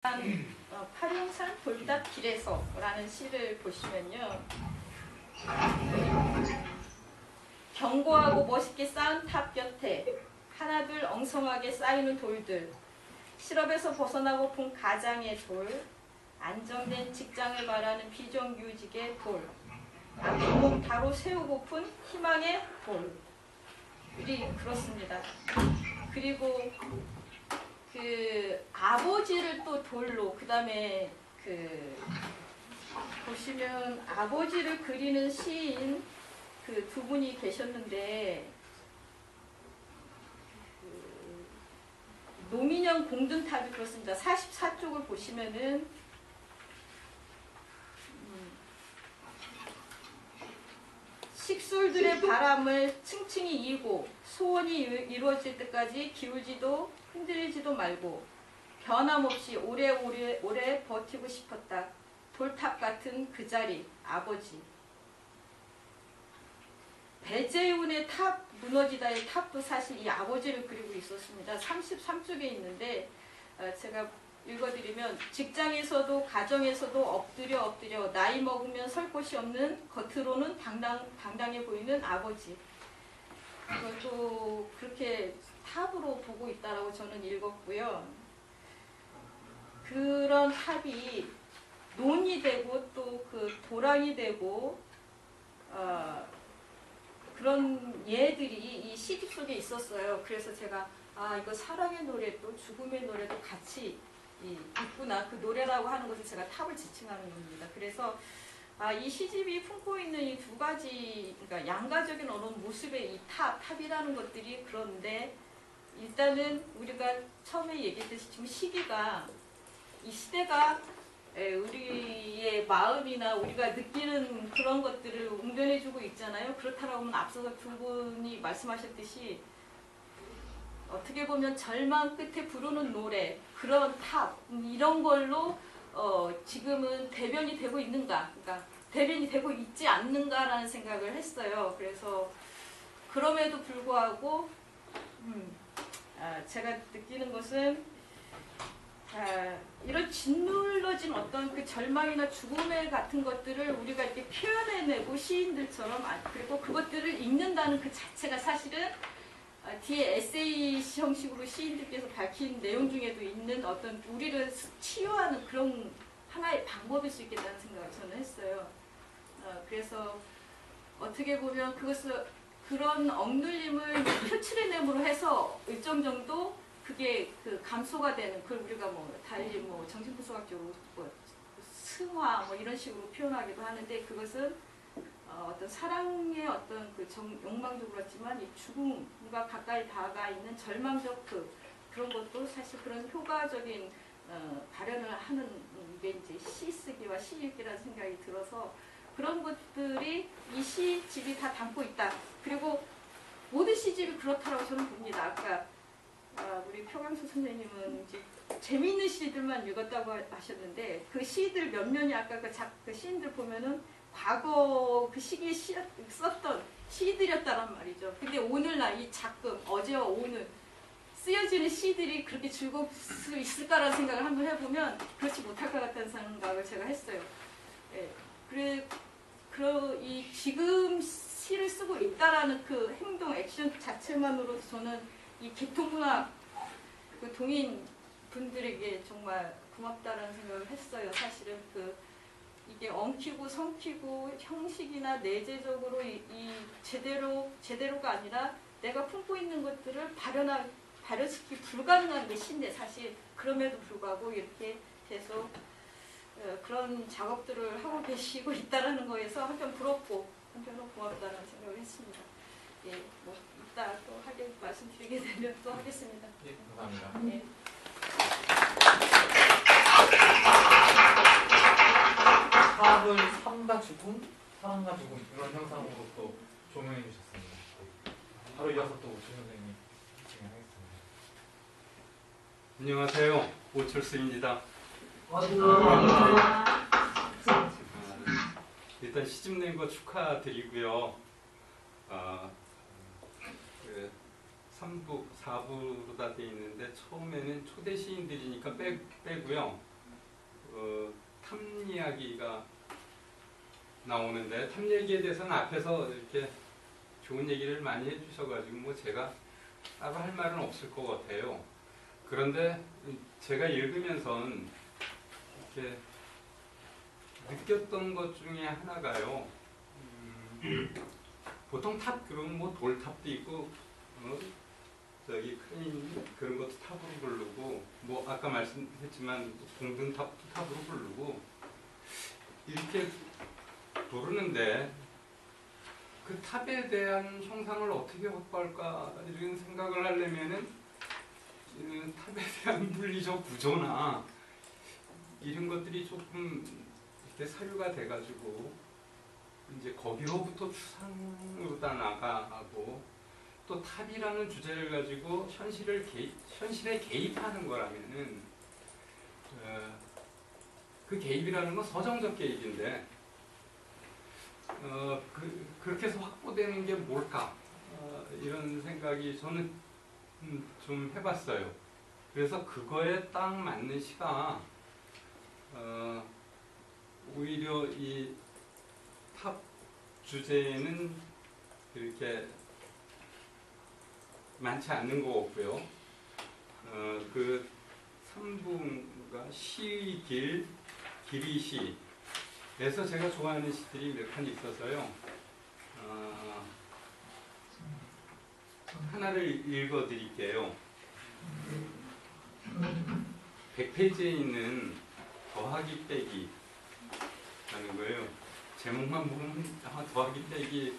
파룡산 돌탑길에서라는 시를 보시면요, 견고하고 멋있게 쌓은 탑 곁에 하나둘 엉성하게 쌓이는 돌들, 실업에서 벗어나고픈 가장의 돌, 안정된 직장을 바라는 비정규직의 돌, 아픈 몸 바로 세우고픈 희망의 돌이 그렇습니다. 그리고 그 아버지를 또 돌로, 그 다음에 보시면 아버지를 그리는 시인 그 두 분이 계셨는데, 노민현 공든탑이 그렇습니다. 44쪽을 보시면은 식솔들의 바람을 층층이 이고 소원이 이루어질 때까지 기울지도 흔들리지도 말고 변함없이 오래오래 버티고 싶었다. 돌탑 같은 그 자리, 아버지. 배재훈의 탑, 무너지다의 탑도 사실 이 아버지를 그리고 있었습니다. 33쪽에 있는데 제가 읽어드리면, 직장에서도 가정에서도 엎드려 나이 먹으면 설 곳이 없는 겉으로는 당당해 보이는 아버지. 그것도 그렇게 탑으로 보고 있다라고 저는 읽었고요. 그런 탑이 논이 되고 또 그 도랑이 되고 그런 예들이 이 시집 속에 있었어요. 그래서 제가 이거 사랑의 노래도 죽음의 노래도 같이 있구나. 그 노래라고 하는 것을 제가 탑을 지칭하는 겁니다. 그래서 이 시집이 품고 있는 이 두 가지, 그러니까 양가적인 어떤 모습의 이 탑이라는 것들이, 그런데 일단은 우리가 처음에 얘기했듯이 지금 시기가, 이 시대가 우리의 마음이나 우리가 느끼는 그런 것들을 웅변해주고 있잖아요. 그렇다고 하면 앞서서 두 분이 말씀하셨듯이 어떻게 보면 절망 끝에 부르는 노래, 그런 탑, 이런 걸로 지금은 대변이 되고 있는가, 그러니까 대변이 되고 있지 않는가라는 생각을 했어요. 그래서 그럼에도 불구하고 제가 느끼는 것은 이런 짓눌러진 어떤 그 절망이나 죽음의 같은 것들을 우리가 이렇게 표현해내고 시인들처럼, 그리고 그것들을 읽는다는 그 자체가 사실은 뒤에 에세이 형식으로 시인들께서 밝힌 내용 중에도 있는 어떤 우리를 치유하는 그런 하나의 방법일 수 있겠다는 생각을 저는 했어요. 그래서 어떻게 보면 그런 억눌림을 표출해냄으로 해서 일정 정도 그게 그 감소가 되는, 그걸 우리가 달리 정신분석학적으로 승화 이런 식으로 표현하기도 하는데, 그것은 어떤 사랑의 어떤 그 욕망도 그렇지만 이 죽음과 가까이 다가가 있는 절망적 그런 것도 사실 그런 효과적인 발현을 하는 게 이제 시 쓰기와 시 읽기라는 생각이 들어서, 그런 것들이 이 시집이 다 담고 있다. 그리고 모든 시집이 그렇다고 저는 봅니다. 아까 우리 표광수 선생님은 이제 재미있는 시들만 읽었다고 하셨는데, 그 시들 몇 면이 아까 그 시인들 보면은 과거 그 시기에 썼던 시들이었다란 말이죠. 근데 오늘날 이 작금, 어제와 오늘 쓰여지는 시들이 그렇게 즐거울 수 있을까라는 생각을 한번 해보면 그렇지 못할 것 같다는 생각을 제가 했어요. 이 지금 시를 쓰고 있다라는 그 행동, 액션 자체만으로도 저는 이 기통문학 그 동인 분들에게 정말 고맙다라는 생각을 했어요. 사실은 이게 엉키고 성키고 형식이나 내재적으로 이 제대로가 아니라 내가 품고 있는 것들을 발현시키기 불가능한 게 시인데, 사실 그럼에도 불구하고 이렇게 계속 그런 작업들을 하고 계시고 있다라는 거에서 한편 부럽고 한편으로 고맙다는 생각을 했습니다. 이따 또 말씀드리게 되면 또 하겠습니다. 예, 감사합니다. 예. 탑을 삶과 죽음, 사랑과 죽음, 이런 형상으로 또 조명해 주셨습니다. 바로 이어서 또 오철 선생님이 진행하겠습니다. 안녕하세요. 오철수입니다. 일단 시집 낸 거 축하드리고요. 3부, 4부로 다 돼 있는데 처음에는 초대 시인들이니까 빼고요. 탑 이야기가 나오는데 탑 얘기에 대해서는 앞에서 이렇게 좋은 얘기를 많이 해주셔가지고 뭐 제가 따로 할 말은 없을 것 같아요. 그런데 제가 읽으면선 이렇게 느꼈던 것 중에 하나가요. 보통 탑 그러면 뭐 돌탑도 있고 저기 크레인 그런 것도 탑으로 부르고 뭐 아까 말씀했지만 공등탑도 탑으로 부르고 이렇게 부르는데 그 탑에 대한 형상을 어떻게 확보할까 이런 생각을 하려면은 탑에 대한 물리적 구조나 이런 것들이 조금 이렇게 사유가 돼가지고 이제 거기로부터 추상으로다 나가고 또 탑이라는 주제를 가지고 현실에 개입하는 거라면은 그 개입이라는 건 서정적 개입인데 그렇게 해서 확보되는 게 뭘까 이런 생각이 저는 좀 해봤어요. 그래서 그거에 딱 맞는 시가 오히려 이 탑 주제에는 이렇게 많지 않는 것 같고요. 그 3부가 시의 길이 시에서 제가 좋아하는 시들이 몇 편 있어서요. 하나를 읽어드릴게요. 100페이지에 있는 더하기 빼기 라는 거예요. 제목만 보면 더하기 빼기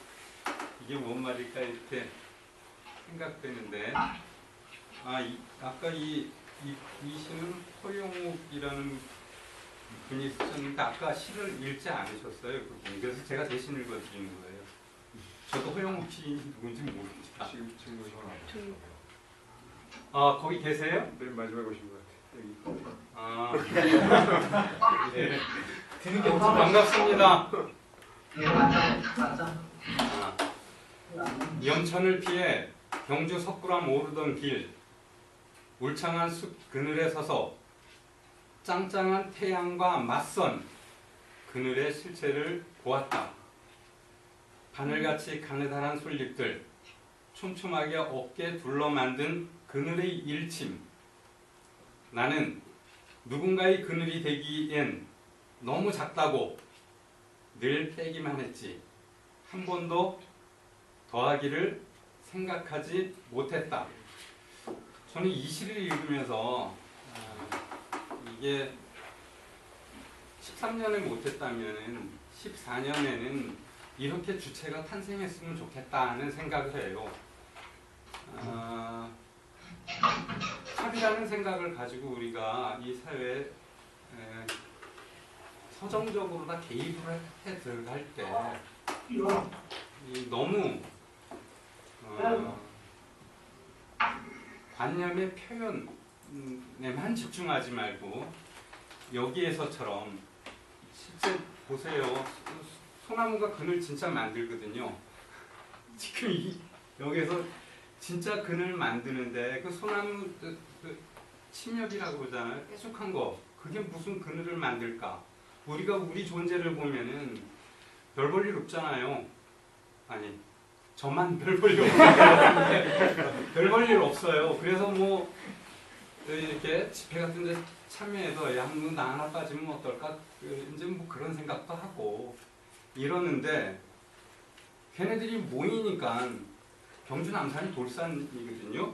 이게 뭔 말일까 이렇게 생각되는데 아까 이 시는 허용욱이라는 분이 있었는데 아까 시를 읽지 않으셨어요. 그분. 그래서 제가 대신 읽어드리는 거예요. 저도 허용욱 시 누군지 모릅니다. 지금 이건 거기 계세요? 맨 마지막에 오신 것 같아요. 여기. 네. 드는 게 반갑습니다. 네, 맞아. 연천을 피해 경주 석굴암 오르던 길, 울창한 숲 그늘에 서서 짱짱한 태양과 맞선 그늘의 실체를 보았다. 바늘같이 가느다란 솔잎들, 촘촘하게 어깨 둘러 만든 그늘의 일침. 나는 누군가의 그늘이 되기엔 너무 작다고 늘 빼기만 했지. 한 번도 더하기를 생각하지 못했다. 저는 이 시를 읽으면서 이게 13년을 못했다면 14년에는 이렇게 주체가 탄생했으면 좋겠다는 생각을 해요. 탑이라는 생각을 가지고 우리가 이 사회에 서정적으로 다 개입을 해 들어갈 때 너무 관념의 표현에만 집중하지 말고 여기에서처럼 실제 보세요. 소나무가 그늘 진짜 만들거든요. 지금 여기에서 진짜 그늘 만드는데 그 소나무 그 침엽이라고 그러잖아요. 뾰족한 거. 그게 무슨 그늘을 만들까? 우리가 우리 존재를 보면은 별 볼 일 없잖아요. 아니, 저만 별 볼 일 없어요. 별 볼 일 없어요. 그래서 뭐 이렇게 집회 같은 데 참여해서 야, 뭐 나 하나 빠지면 어떨까? 이제 뭐 그런 생각도 하고 이러는데 걔네들이 모이니까 경주 남산이 돌산이거든요.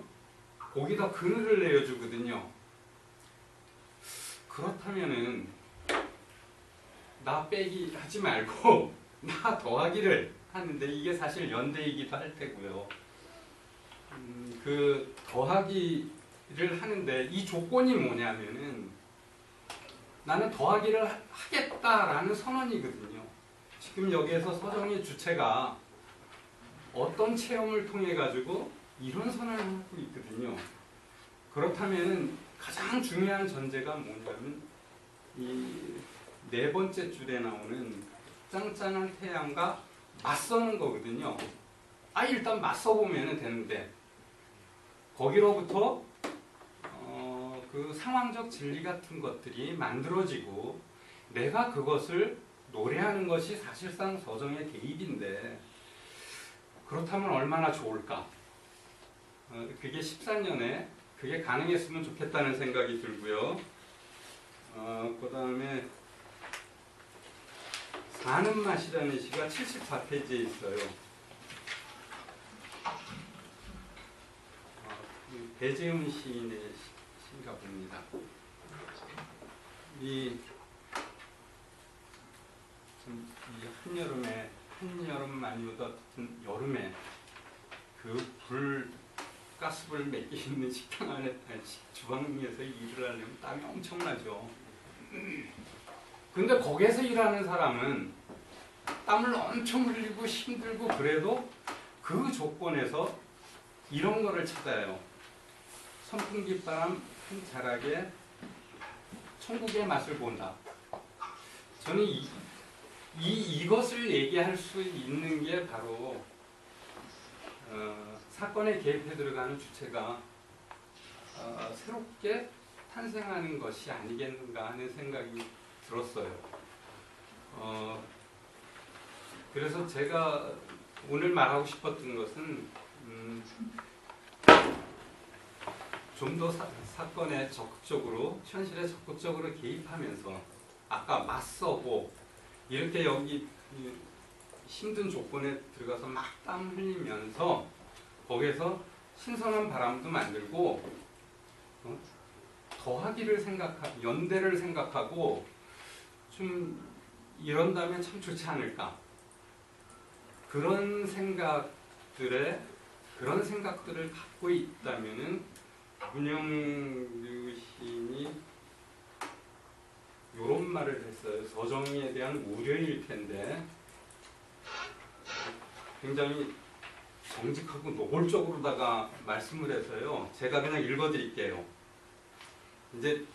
거기다 그늘을 내어주거든요. 그렇다면은 나 빼기 하지 말고 나 더하기를 하는데 이게 사실 연대이기도 할 테고요. 그 더하기를 하는데 이 조건이 뭐냐면은 나는 더하기를 하겠다라는 선언이거든요. 지금 여기에서 서정의 주체가 어떤 체험을 통해 가지고 이런 선언을 하고 있거든요. 그렇다면 가장 중요한 전제가 뭐냐면 이 네 번째 줄에 나오는 짱짱한 태양과 맞서는 거거든요. 일단 맞서보면 되는데 거기로부터 그 그 상황적 진리 같은 것들이 만들어지고 내가 그것을 노래하는 것이 사실상 서정의 대입인데 그렇다면 얼마나 좋을까? 그게 14년에 그게 가능했으면 좋겠다는 생각이 들고요. 그 다음에 사는 맛이라는 시가 74페이지에 있어요. 배재훈 시인의 시인가 봅니다. 이 한여름 많이 오던 여름에 그 가스불 몇 개 있는 식당 안에 주방에서 일을 하려면 땀이 엄청나죠. 근데 거기에서 일하는 사람은 땀을 엄청 흘리고 힘들고 그래도 그 조건에서 이런 거를 찾아요. 선풍기 바람 한 자락에 천국의 맛을 본다. 저는 이것을 얘기할 수 있는 게 바로 사건에 개입해 들어가는 주체가 새롭게 탄생하는 것이 아니겠는가 하는 생각이 들었어요. 그래서 제가 오늘 말하고 싶었던 것은 좀 더 사건에 적극적으로, 현실에 적극적으로 개입하면서 아까 맞서고 이렇게 여기 힘든 조건에 들어가서 막 땀 흘리면서 거기에서 신선한 바람도 만들고 더하기를 생각하고 연대를 생각하고 좀 이런다면 참 좋지 않을까. 그런 생각들을 갖고 있다면은 문영류 시인이 이런 말을 했어요. 서정에 대한 우려일 텐데 굉장히 정직하고 노골적으로다가 말씀을 해서요. 제가 그냥 읽어드릴게요. 이제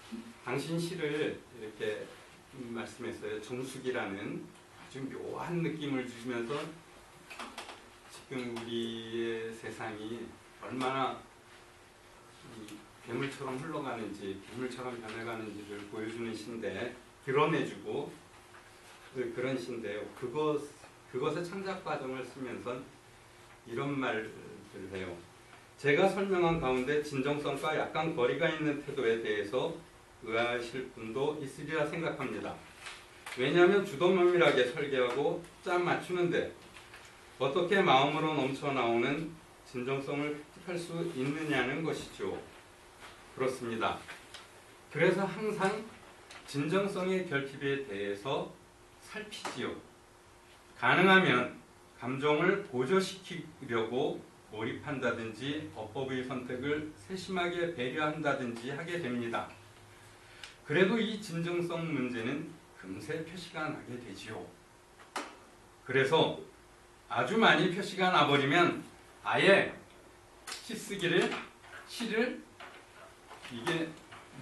당신 시를 이렇게 말씀했어요. 정숙이라는 아주 묘한 느낌을 주시면서 지금 우리의 세상이 얼마나 괴물처럼 흘러가는지, 괴물처럼 변해가는지를 보여주는 시인데 드러내주고 그런 시인데요. 그것의 창작 과정을 쓰면서 이런 말을 해요. 제가 설명한 가운데 진정성과 약간 거리가 있는 태도에 대해서 의아하실 분도 있으리라 생각합니다. 왜냐하면 주도면밀하게 설계하고 짠 맞추는데 어떻게 마음으로 넘쳐나오는 진정성을 획득할 수 있느냐는 것이죠. 그렇습니다. 그래서 항상 진정성의 결핍에 대해서 살피지요. 가능하면 감정을 보조시키려고 몰입한다든지 어법의 선택을 세심하게 배려한다든지 하게 됩니다. 그래도 이 진정성 문제는 금세 표시가 나게 되지요. 그래서 아주 많이 표시가 나버리면 아예 시를 이게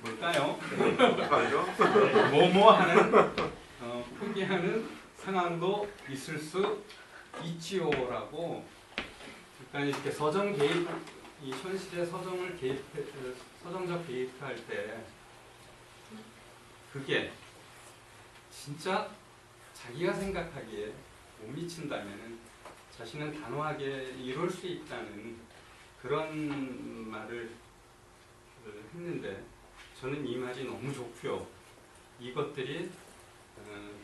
뭘까요? 뭐뭐 하는 포기하는 상황도 있을 수 있지요라고. 그러니까 이렇게 서정 개입, 이 현실의 서정적 개입할 때 그게 진짜 자기가 생각하기에 못 미친다면 자신은 단호하게 이룰 수 있다는 그런 말을 했는데 저는 이 말이 너무 좋고요. 이것들이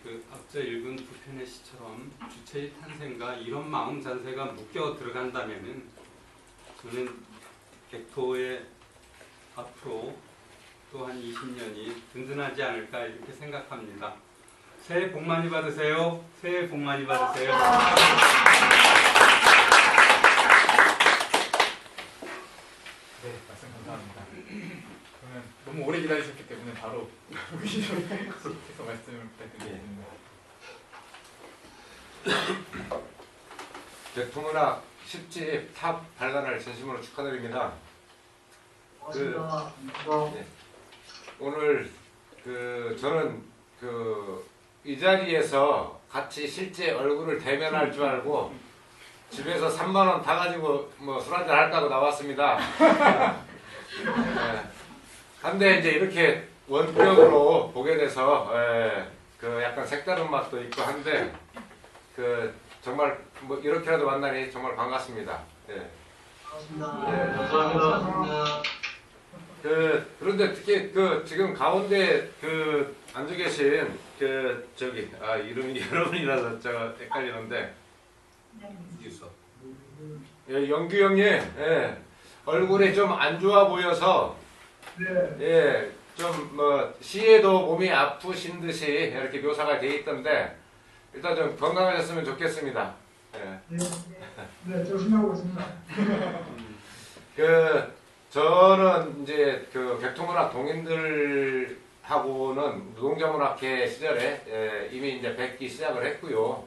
그 앞서 읽은 두 편의 시처럼 주체의 탄생과 이런 마음 잔세가 묶여 들어간다면은 저는 객토의 앞으로 또 한 20년이 든든하지 않을까 이렇게 생각합니다. 새해 복 많이 받으세요. 새해 복 많이 받으세요. 네, 말씀 감사합니다. 그러면 너무 오래 기다리셨기 때문에 바로 계속 말씀을 부탁드리겠습니다. 객토문학 10집 탑 발간을 진심으로 축하드립니다. 네. 오늘 저는 이 자리에서 같이 실제 얼굴을 대면할 줄 알고 집에서 3만 원 다 가지고 술 한잔 할까 하고 나왔습니다. 네. 한데 이제 이렇게 원격으로 보게 돼서 그 약간 색다른 맛도 있고 한데 그 정말 뭐 이렇게라도 만나니 정말 반갑습니다. 예. 반갑습니다. 네, 감사합니다. 그런데 특히 그 지금 가운데 그 앉아 계신 그 저기 이름이 여러분이라서 제가 헷갈리는데 예, 영규 형님 얼굴이 좀 안 좋아 보여서 예, 좀 뭐 시에도 몸이 아프신 듯이 이렇게 묘사가 돼 있던데 일단 좀 건강하셨으면 좋겠습니다. 예. 네, 조심하고 있습니다. 저는 이제 그 객토문학 동인들하고는 노동자문학회 시절에 이미 이제 뵙기 시작을 했고요.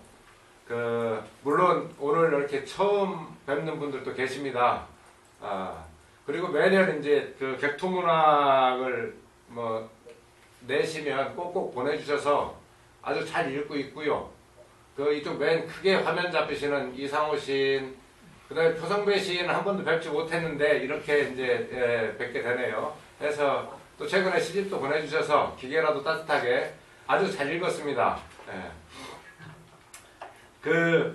물론 오늘 이렇게 처음 뵙는 분들도 계십니다. 그리고 매년 이제 그 객토문학을 뭐 내시면 꼭꼭 보내주셔서 아주 잘 읽고 있고요. 이쪽 맨 크게 화면 잡히시는 이상호 시인, 그 다음에 표성배 시인은 한 번도 뵙지 못했는데 이렇게 이제 뵙게 되네요. 그래서 또 최근에 시집도 보내주셔서 기계라도 따뜻하게 아주 잘 읽었습니다.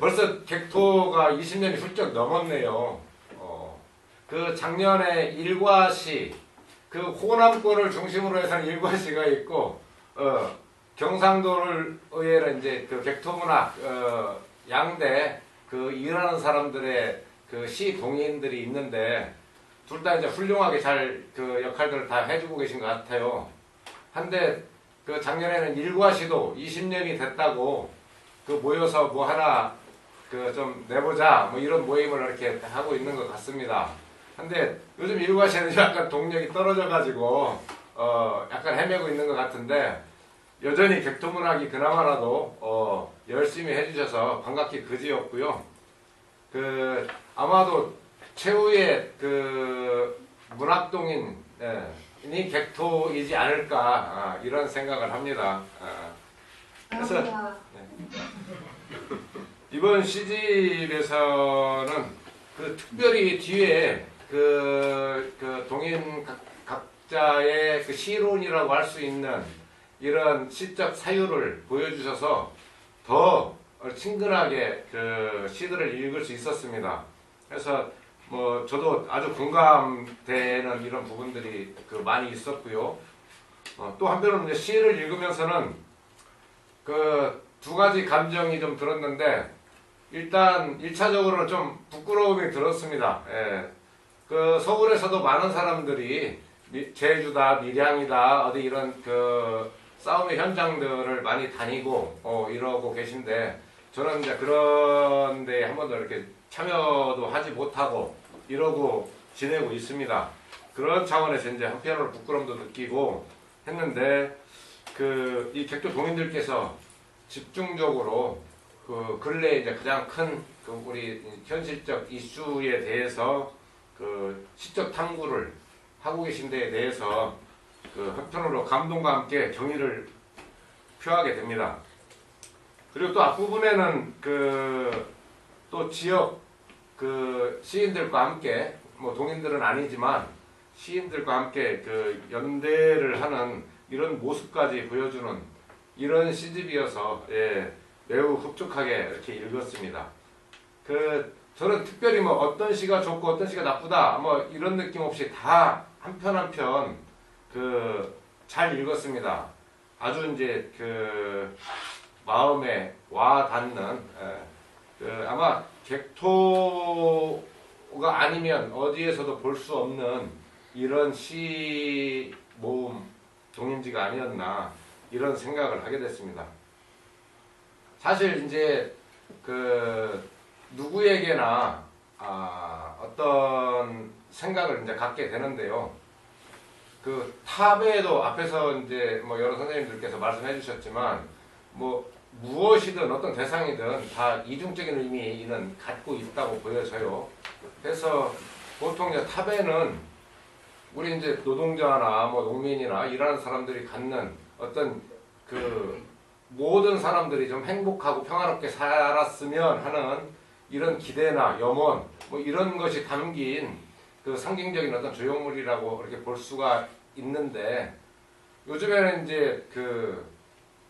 벌써 객토가 20년이 훌쩍 넘었네요. 작년에 일과시, 호남권을 중심으로 해서는 일과시가 있고, 경상도를 의외로 이제 객토문학, 양대, 일하는 사람들의 시 동인들이 있는데, 둘 다 이제 훌륭하게 잘 역할들을 다 해주고 계신 것 같아요. 한데, 작년에는 일과시도 20년이 됐다고, 모여서 뭐 하나, 좀 내보자, 뭐 이런 모임을 이렇게 하고 있는 것 같습니다. 근데 요즘 일과시는 약간 동력이 떨어져가지고, 약간 헤매고 있는 것 같은데, 여전히 객토문학이 그나마라도, 열심히 해주셔서 반갑기 그지였고요. 아마도 최후의 문학동인이 객토이지 않을까, 이런 생각을 합니다. 그래서, 이번 시집에서는 특별히 뒤에 동인 각자의 시론이라고 할 수 있는 이런 시적 사유를 보여주셔서 더 친근하게 시들을 읽을 수 있었습니다. 그래서 뭐 저도 아주 공감되는 이런 부분들이 많이 있었고요. 또 한편으로는 이제 시를 읽으면서는 두 가지 감정이 좀 들었는데 일단 1차적으로는 좀 부끄러움이 들었습니다. 예. 서울에서도 많은 사람들이 제주다, 밀양이다, 어디 이런 싸움의 현장들을 많이 다니고 이러고 계신데 저는 이제 그런 데에 한 번도 이렇게 참여도 하지 못하고 이러고 지내고 있습니다. 그런 차원에서 이제 한편으로 부끄러움도 느끼고 했는데 이 객토 동인들께서 집중적으로 근래 이제 가장 큰 우리 현실적 이슈에 대해서 시적 탐구를 하고 계신 데에 대해서 한편으로 감동과 함께 경의를 표하게 됩니다. 그리고 또 앞부분에는 또 지역 시인들과 함께 뭐 동인들은 아니지만 시인들과 함께 연대를 하는 이런 모습까지 보여주는 이런 시집이어서 매우 흡족하게 이렇게 읽었습니다. 저는 특별히 뭐 어떤 시가 좋고 어떤 시가 나쁘다 뭐 이런 느낌 없이 다 한 편 한 편 잘 읽었습니다. 아주 이제 마음에 와 닿는 아마 객토가 아니면 어디에서도 볼 수 없는 이런 시 모음 동인지가 아니었나 이런 생각을 하게 됐습니다. 사실 이제 누구에게나 어떤 생각을 이제 갖게 되는데요. 탑에도 앞에서 이제 뭐 여러 선생님들께서 말씀해 주셨지만 뭐 무엇이든 어떤 대상이든 다 이중적인 의미는 갖고 있다고 보여져요. 그래서 보통 이제 탑에는 우리 이제 노동자나 뭐 농민이나 일하는 사람들이 갖는 어떤 모든 사람들이 좀 행복하고 평화롭게 살았으면 하는 이런 기대나 염원 뭐 이런 것이 담긴 상징적인 어떤 조형물이라고 이렇게 볼 수가 있는데 요즘에는 이제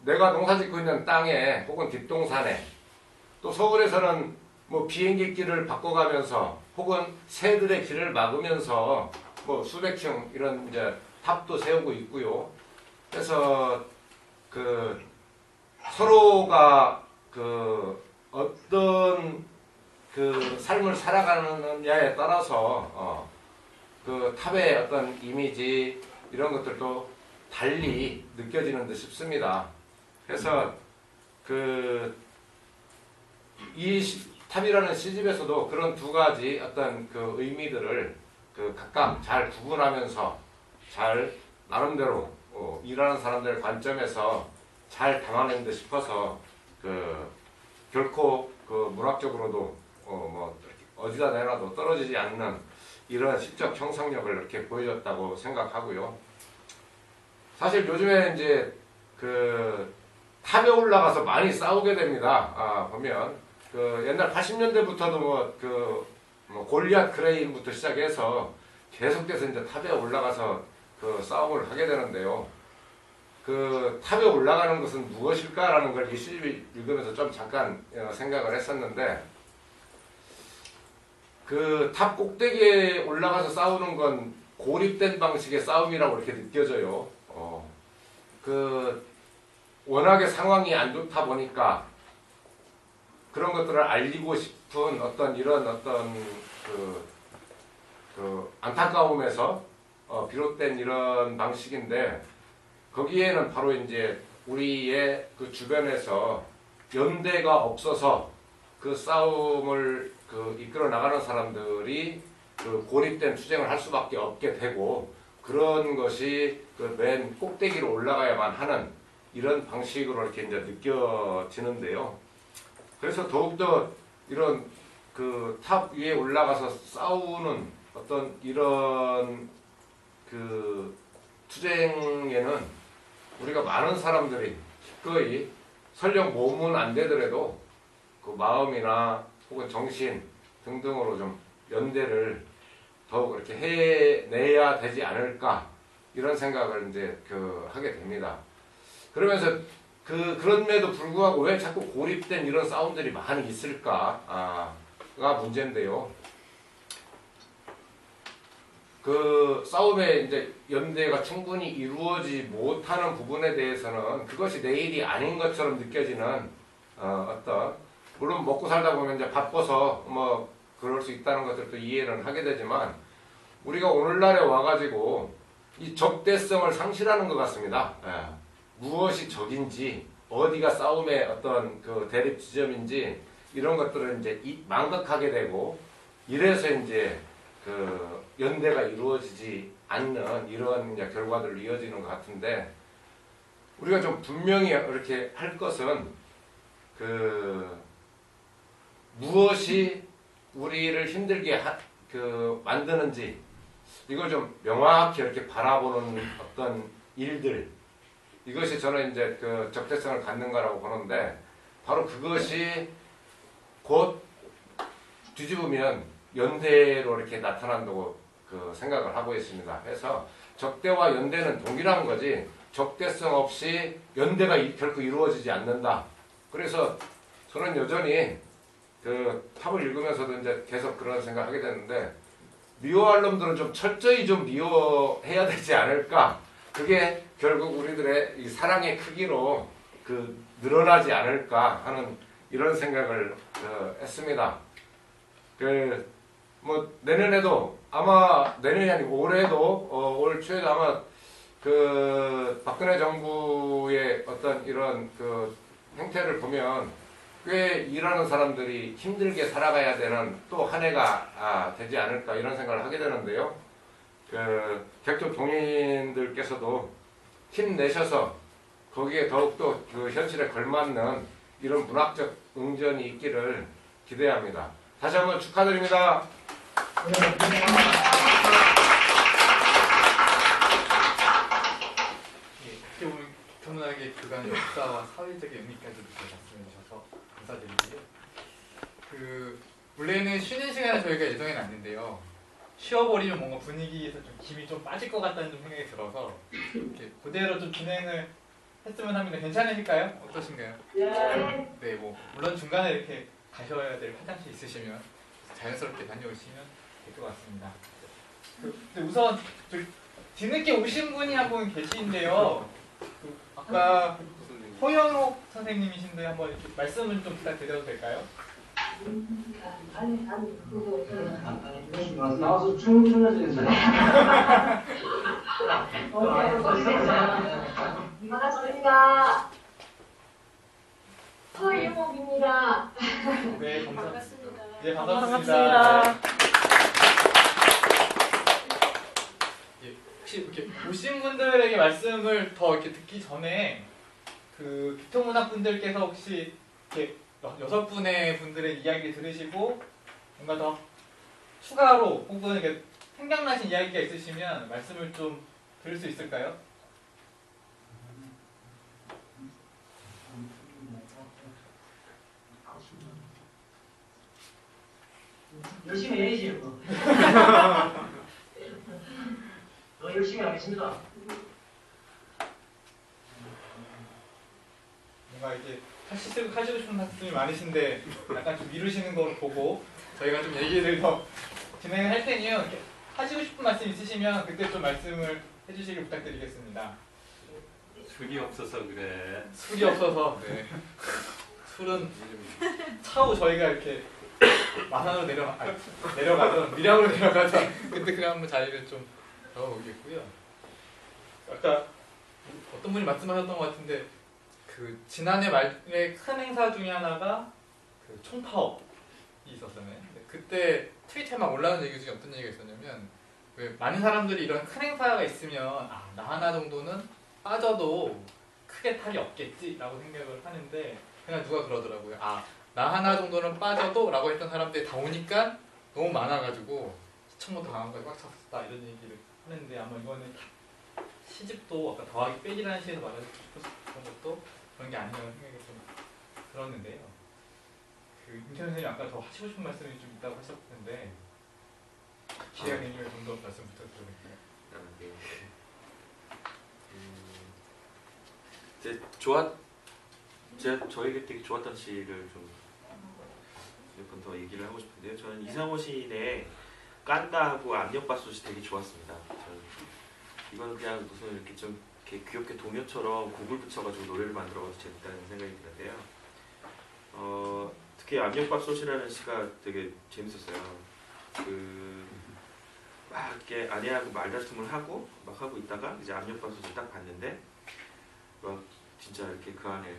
내가 농사 짓고 있는 땅에 혹은 뒷동산에 또 서울에서는 뭐 비행기 길을 바꿔가면서 혹은 새들의 길을 막으면서 뭐 수백 층 이런 이제 탑도 세우고 있고요. 그래서 서로가 어떤 삶을 살아가느냐에 따라서 탑의 어떤 이미지 이런 것들도 달리 느껴지는 듯 싶습니다. 그래서 이 탑이라는 시집에서도 그런 두 가지 어떤 의미들을 각각 잘 구분하면서 잘 나름대로 일하는 사람들의 관점에서 잘 담아낸 듯 싶어서 결코 문학적으로도 뭐 어디다 내놔도 떨어지지 않는 이런 시적 형상력을 이렇게 보여줬다고 생각하고요. 사실 요즘에 이제 탑에 올라가서 많이 싸우게 됩니다. 보면 옛날 80년대부터도 뭐 골리앗 그레인부터 시작해서 계속해서 이제 탑에 올라가서 싸움을 하게 되는데요. 탑에 올라가는 것은 무엇일까라는 걸 이 시집을 읽으면서 좀 잠깐 생각을 했었는데 탑 꼭대기에 올라가서 싸우는 건 고립된 방식의 싸움이라고 이렇게 느껴져요. 워낙에 상황이 안 좋다 보니까 그런 것들을 알리고 싶은 이런 안타까움에서 비롯된 이런 방식인데 거기에는 바로 이제 우리의 주변에서 연대가 없어서 싸움을 이끌어 나가는 사람들이 고립된 투쟁을 할 수밖에 없게 되고 그런 것이 맨 꼭대기로 올라가야만 하는 이런 방식으로 이렇게 이제 느껴지는데요. 그래서 더욱더 이런 탑 위에 올라가서 싸우는 어떤 이런 투쟁에는 우리가 많은 사람들이 기꺼이 설령 몸은 안 되더라도 마음이나 혹은 정신 등등으로 좀 연대를 더욱 이렇게 해내야 되지 않을까 이런 생각을 이제 하게 됩니다. 그러면서 그럼에도 불구하고 왜 자꾸 고립된 이런 싸움들이 많이 있을까가 문제인데요. 싸움에 이제 연대가 충분히 이루어지지 못하는 부분에 대해서는 그것이 내 일이 아닌 것처럼 느껴지는 물론 먹고 살다 보면 이제 바빠서 뭐 그럴 수 있다는 것들도 이해는 하게 되지만 우리가 오늘날에 와가지고 이 적대성을 상실하는 것 같습니다. 무엇이 적인지 어디가 싸움의 어떤 대립 지점인지 이런 것들을 이제 망각하게 되고 이래서 이제 연대가 이루어지지 않는 이런 이제 결과들로 이어지는 것 같은데 우리가 좀 분명히 이렇게 할 것은 무엇이 우리를 힘들게 만드는지 이걸 좀 명확히 이렇게 바라보는 어떤 일들 이것이 저는 이제 적대성을 갖는 거라고 보는데 바로 그것이 곧 뒤집으면 연대로 이렇게 나타난다고 생각을 하고 있습니다. 그래서 적대와 연대는 동일한 거지 적대성 없이 연대가 결코 이루어지지 않는다. 그래서 저는 여전히 탑을 읽으면서도 이제 계속 그런 생각을 하게 되는데 미워할 놈들은 좀 철저히 좀 미워해야 되지 않을까. 그게 결국 우리들의 이 사랑의 크기로 늘어나지 않을까 하는 이런 생각을 했습니다. 뭐 내년에도 아마 내년이 아니고 올해도 올 초에도 아마 박근혜 정부의 어떤 이런 행태를 보면 꽤 일하는 사람들이 힘들게 살아가야 되는 또 한 해가 되지 않을까 이런 생각을 하게 되는데요. 객도 동인들께서도 힘내셔서 거기에 더욱더 현실에 걸맞는 이런 문학적 응전이 있기를 기대합니다. 다시 한번 축하드립니다. 어떻게 보면 교문학의 그간 역사와 사회적인 의미까지 말씀해 주셔서 감사드리고요. 원래는 쉬는 시간에 저희가 예정해 놨는데요. 쉬어버리면 뭔가 분위기에서 좀 김이 좀 빠질 것 같다는 좀 생각이 들어서 이렇게 그대로 좀 진행을 했으면 합니다. 괜찮으실까요? 어떠신가요? 네, 뭐 물론 중간에 이렇게 가셔야 될 화장실 있으시면 자연스럽게 다녀오시면 될 것 같습니다. 근데 우선 뒤늦게 오신 분이 한 분 계시는데요. 아까 허영옥 선생님이신데 한번 이렇게 말씀을 좀 부탁드려도 될까요? 나와서 춤을 춰야 되겠어요. 반갑습니다. 서일목입니다. 네, 감사합니다. 반갑습니다. 네, 반갑습니다. 예, 혹시 이렇게 오신 분들에게 말씀을 더 이렇게 듣기 전에 그 교통문학 분들께서 혹시 이렇게 6분의 분들의 이야기를 들으시고 뭔가 더 추가로 혹은 이렇게 생각나신 이야기가 있으시면 말씀을 좀 들을 수 있을까요? 열심히 해야지 뭐. 더 열심히 하겠습니다. 뭔가 이제 하시고 싶은 말씀이 많으신데 약간 좀 미루시는 걸 보고 저희가 좀 얘기를 더 진행을 할 테니요. 이렇게 하시고 싶은 말씀 있으시면 그때 좀 말씀을 해주시길 부탁드리겠습니다. 술이 없어서 그래. 술이 없어서 네. 술은 차후 저희가 이렇게 마산으로 내려가던 밀양으로 내려가던 그때 그냥 한번 자리를 좀 잡아보겠고요. 아까 어떤 분이 말씀하셨던 것 같은데 그 지난해 말에 큰 행사 중에 하나가 그 총파업이 있었잖아요. 그때 트위터에 막 올라오는 얘기 중에 어떤 얘기가 있었냐면 왜 많은 사람들이 이런 큰 행사가 있으면 나 하나 정도는 빠져도 크게 탈이 없겠지라고 생각을 하는데 그냥 누가 그러더라고요. 나 하나 정도는 빠져도 라고 했던 사람들이 다 오니까 너무 많아가지고 시청모도 강한까지 꽉 찼었다 이런 얘기를 하는데 아마 이거는 시집도 아까 더하기 빼기라는 식에서 말하고 싶었던 것도 그런 게 아니라는 생각이 좀 들었는데요. 그 임채원 선생님 아까 더 하시고 싶은 말씀이 좀 있다고 하셨는데 기회가 되면 좀 더 말씀 부탁드립니다. 저에게 되게 좋았던 시를 좀 몇 번 더 얘기를 하고 싶은데요. 저는 이상호 시인의 깐다하고 압력밥솥이 되게 좋았습니다. 저는 이거는 그냥 무슨 이렇게 좀 이렇게 귀엽게 동요처럼 곡을 붙여가지고 노래를 만들어가지고 재밌다는 생각이 드는데요. 특히 압력밥솥이라는 시가 되게 재밌었어요. 막 이렇게 아내하고 말다툼을 하고 막 하고 있다가 이제 압력밥솥을 딱 봤는데 막 진짜 이렇게 그 안에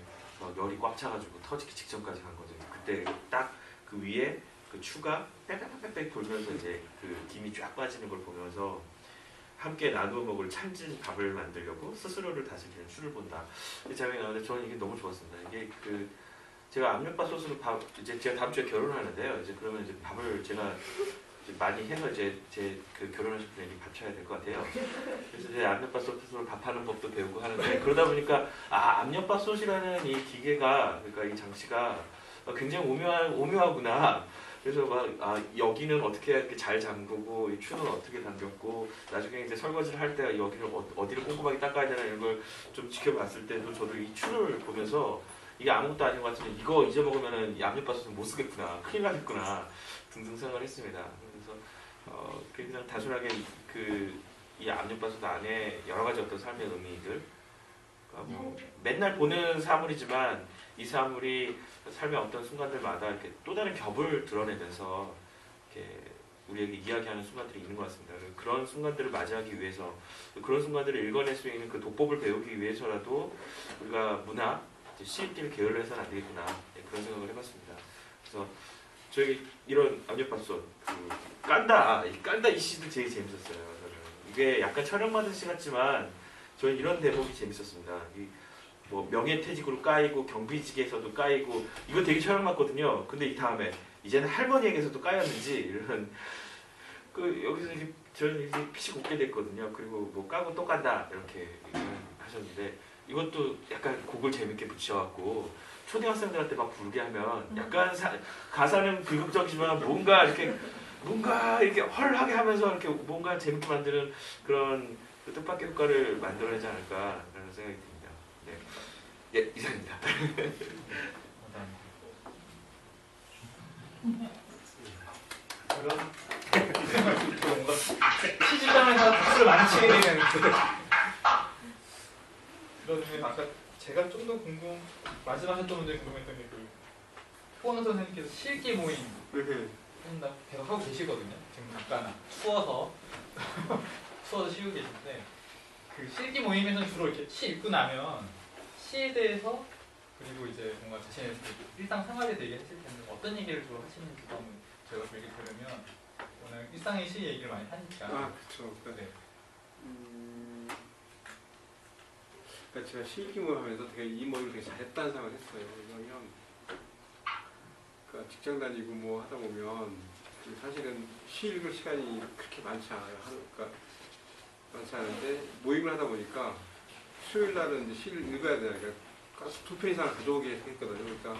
열이 꽉 차가지고 터지기 직전까지 간 거죠. 그때 딱 그 위에 그 추가 빽빽빽빽 돌면서 이제 그 김이 쫙 빠지는 걸 보면서 함께 나누어 먹을 찰진 밥을 만들려고 스스로를 다스리는 술을 본다. 이 장면이 나오는데 저는 이게 너무 좋았습니다. 이게 그 제가 압력밥솥으로 밥 이제 제가 다음 주에 결혼하는데요. 이제 그러면 이제 밥을 제가 이제 많이 해서 이제 제 그 결혼하실 분에게 바쳐야 될 것 같아요. 그래서 이제 압력밥솥으로 밥하는 법도 배우고 하는데 그러다 보니까 압력밥솥이라는 이 기계가 그러니까 이 장치가 굉장히 오묘하구나. 그래서 막 여기는 어떻게 이렇게 잘 잠그고 이 추는 어떻게 당겼고 나중에 이제 설거지를 할 때 여기를 어디를 꼼꼼하게 닦아야 되나 이런 걸 좀 지켜봤을 때도 저도 이 추를 보면서 이게 아무것도 아닌 것 같으면 이거 잊어먹으면은 압력밥솥은 못 쓰겠구나, 큰일 나겠구나 등등 생각을 했습니다. 그래서 그냥 단순하게 이 압력밥솥 안에 여러 가지 어떤 삶의 의미들, 그러니까 뭐 맨날 보는 사물이지만 이 사물이 삶의 어떤 순간들마다 이렇게 또 다른 겹을 드러내면서 이렇게 우리에게 이야기하는 순간들이 있는 것 같습니다. 그런 순간들을 맞이하기 위해서 그런 순간들을 읽어낼 수 있는 그 도법을 배우기 위해서라도 우리가 문화, 시인길 계열로 해서는 안 되겠구나 그런 생각을 해봤습니다. 그래서 저희 이런 압력밥솥 깐다 이 시도 되게 재밌었어요. 저는 이게 약간 촬영받은 시 같지만 저는 이런 대목이 재밌었습니다. 뭐 명예퇴직으로 까이고 경비직에서도 까이고 이거 되게 촬영받거든요. 근데 이 다음에 이제는 할머니에게서도 까였는지 이런 여기서 이제 저는 이제 피식 웃게 됐거든요. 그리고 뭐 까고 또 깐다 이렇게 하셨는데 이것도 약간 곡을 재밌게 붙여갖고 초등학생들한테 막 부르게 하면 약간 가사는 비극적이지만 뭔가 이렇게 뭔가 이렇게 헐하게 하면서 이렇게 뭔가 재밌게 만드는 그런 그 뜻밖의 효과를 만들어내지 않을까라는 생각이 듭니다. 네, 예, 이상입니다. 그런 뭔가 시집당해서 박수를 많이 치게 되는 그런 의미. 아까 제가 좀 더 말씀하셨던 분들이 궁금했던 게 그 후원 선생님께서 실기 모임 한다고 계속 하고 계시거든요. 지금 잠깐 추워서 쉬고 계신데 그 실기 모임에서는 주로 이렇게 시 읽고 나면 시에 대해서 그리고 이제 뭔가 자신의 그 일상생활에 대해 했을 텐데 어떤 얘기를 주로 하시는지 한번 제가 좀 얘기 들으면 오늘 일상의 시 얘기를 많이 하니까. 아, 그렇죠. 네. 그러니까 제가 실기모임 하면서 되게 이 모임을 되게 잘했다는 생각을 했어요. 왜냐면 그러니까 직장 다니고 뭐 하다 보면 사실은 시 읽을 시간이 그렇게 많지 않아요. 그러니까 많지 않은데 모임을 하다 보니까 수요일 날은 이제 시를 읽어야 되니까 두 편 이상을 가져오게 했거든요. 그러니까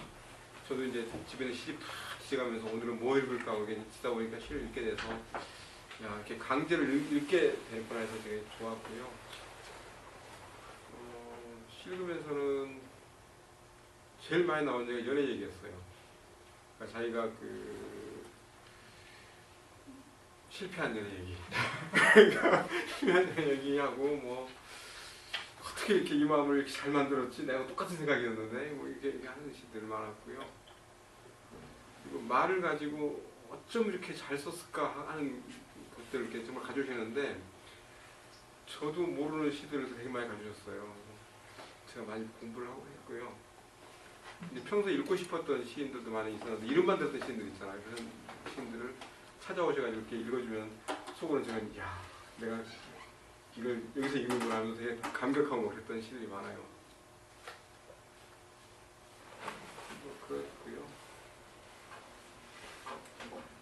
저도 이제 집에서 시집 다 뒤져가면서 오늘은 뭐 읽을까 하고 듣다 보니까 시를 읽게 돼서 야, 이렇게 강제로 읽게 됐구나 해서 되게 좋았고요. 시 읽으면서는 제일 많이 나온 얘기가 연애 얘기였어요. 그러니까 자기가 그 실패한 연애 얘기. 그러니까 실패한 연애 얘기하고 뭐 어떻게 이렇게 이 마음을 이렇게 잘 만들었지? 내가 똑같은 생각이었는데 뭐 이렇게 하는 시들 많았고요. 그리고 말을 가지고 어쩜 이렇게 잘 썼을까 하는 것들을 이렇게 정말 가져오셨는데 저도 모르는 시들을 되게 많이 가져오셨어요. 제가 많이 공부를 하고 했고요. 근데 평소에 읽고 싶었던 시인들도 많이 있었는데 이름만 들었던 시인들 있잖아요. 그런 시인들을 찾아오셔가지고 이렇게 읽어주면 속으로는 저는 야, 내가 이걸 여기서 읽는구나 하면서 되게 감격하고 그랬던 시들이 많아요. 뭐 그렇고요.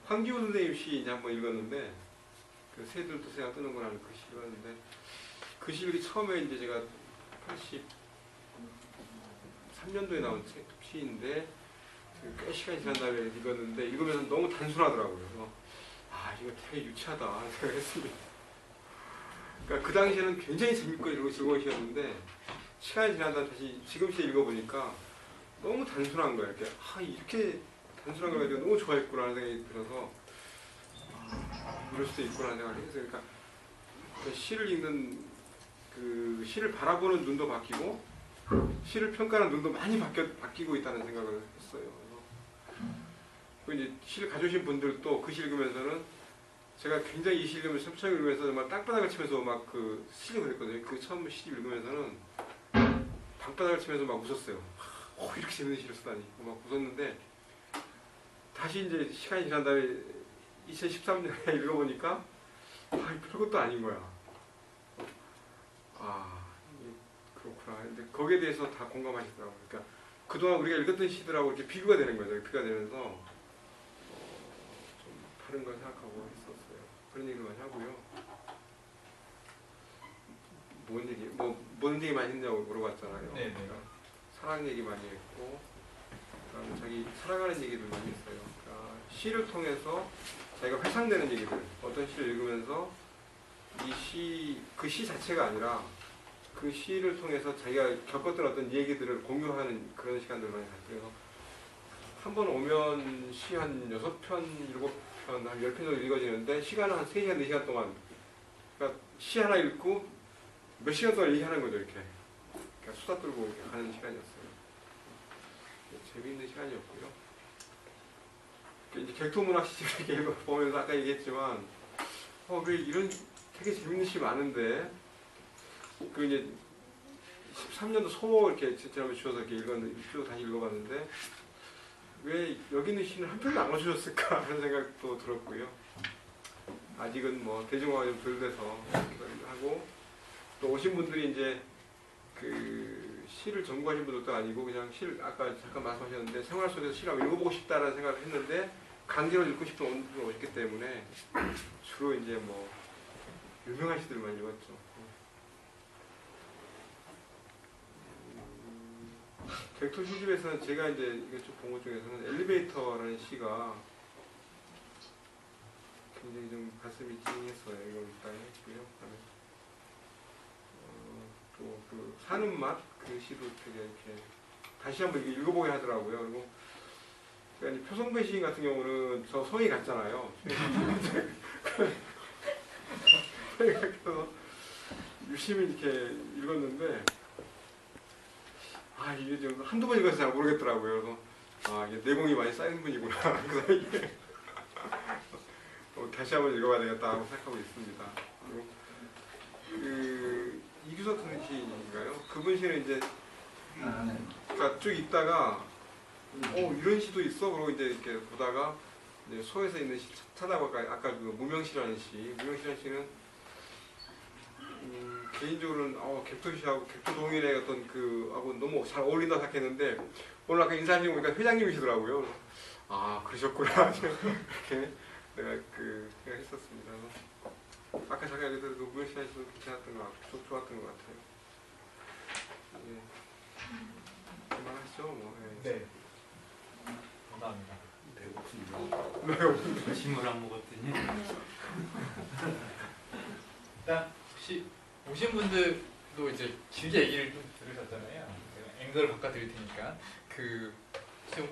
황기호 선생님 시 이제 한번 읽었는데 그 새들도 새가 뜨는구나 하는 그 시 읽었는데 그 시 읽기 처음에 이제 제가 83년도에 나온 시인데 꽤 시간이 지난 다음에 읽었는데 읽으면서 너무 단순하더라고요. 그래서 아, 이거 되게 유치하다 생각했습니다. 그러니까 그 당시에는 굉장히 재밌고 즐거운 시였는데 시간이 지난 다음에 다시 지금 시에 읽어보니까 너무 단순한 거예요. 이렇게 이렇게 단순한 거 가지고 너무 좋아했구나 하는 생각이 들어서 이럴 수도 있구나 하는 생각을 했어요. 그러니까 시를 읽는 그 시를 바라보는 눈도 바뀌고 시를 평가하는 눈도 많이 바뀌고 있다는 생각을 했어요. 그래서 이제 시를 가져오신 분들도 그 시 읽으면서는 제가 굉장히 이 시 읽으면서 처음 읽으면서 정말 땅바닥을 치면서 막 그 시를 그랬거든요. 그 처음 시 읽으면서는 땅바닥을 치면서 막 웃었어요. 이렇게 재밌는 시를 쓰다니 막 웃었는데 다시 이제 시간이 지난 다음에 2013년에 읽어보니까 별것도 아닌 거야. 그렇구나. 근데 거기에 대해서 다 공감하시더라고요. 그러니까 그동안 우리가 읽었던 시들하고 이렇게 비교가 되는 거죠. 비교가 되면서 좀 다른 걸 생각하고 했었어요. 그런 얘기를 많이 하고요. 뭔 얘기 많이 했냐고 물어봤잖아요. 네. 그러니까 사랑 얘기 많이 했고, 그다음에 자기 살아가는 얘기들 많이 했어요. 그러니까 시를 통해서 자기가 회상되는 얘기들, 어떤 시를 읽으면서 그 시 자체가 아니라 그 시를 통해서 자기가 겪었던 어떤 얘기들을 공유하는 그런 시간들을 많이 가졌어요. 그래서 한 번 오면 시 한 6편, 7편, 한 10편 정도 읽어지는데 시간은 한 3시간, 4시간 동안 그러니까 시 하나 읽고 몇 시간 동안 얘기하는 거죠. 이렇게 그러니까 수다 떨고 이렇게 가는 시간이었어요. 재미있는 시간이었고요. 이제 객토문학 시집 이렇게 보면서 아까 얘기했지만 왜 이런 되게 재밌는 시 많은데 그 이제 13년도 소 이렇게 지난번에 주워서 이렇게 읽었는데 쭉 다시 읽어봤는데 왜 여기 있는 시는 한 편도 안 가져줬을까 하는 생각도 들었고요. 아직은 뭐 대중화가 좀 덜 돼서 하고 또 오신 분들이 이제 그 시를 전공하신 분들도 아니고 그냥 시를 아까 잠깐 말씀하셨는데 생활 속에서 시를 한번 읽어보고 싶다라는 생각을 했는데 강제로 읽고 싶은 분들이 오셨기 때문에 주로 이제 뭐 유명한 시들만 읽었죠. 객토 시집에서는 제가 이제 이거 쭉 본 것 중에서는 엘리베이터라는 시가 굉장히 좀 가슴이 찡했어요. 이걸 일단 했고요. 또 그 사는 맛 그 시도 되게 이렇게 다시 한번 읽어보게 하더라고요. 그리고 그러니까 표성배 시인 같은 경우는 저 성이 같잖아요. 성이 같아서 유심히 이렇게 읽었는데 아 이게 좀 한두 번 읽어서 잘 모르겠더라고요. 그래서 아 이게 내공이 많이 쌓인 분이구나. 그래서 이게 다시 한번 읽어봐야 되겠다 하고 생각하고 있습니다. 그리고 그 이규석 시인인가요? 그분 시는 이제 그러니까 쭉 읽다가 이런 시도 있어? 그러고 이제 이렇게 보다가 이제 소에서 있는 시 찾아보니까 아까 그 무명시라는 무명시라는 시는 개인적으로는 객토시하고 객토동일의 어떤 그 하고 너무 잘 어울린다 생각했는데 오늘 아까 인사하시고 보니까 회장님이시더라고요. 그래서 아 그러셨구나 이렇게 내가 그 생각했었습니다. 아까 잠깐 얘기했던 그 무명시라는 시도 괜찮았던 것 같고 좋았던 것 같아요. 예. 그만하시죠 뭐. 예. 네. 감사합니다. 배고픈데 점심을 안 먹었더니 일단 혹시 오신 분들도 이제 길게 얘기를 좀 들으셨잖아요. 제가 앵글을 바꿔드릴 테니까 그 지금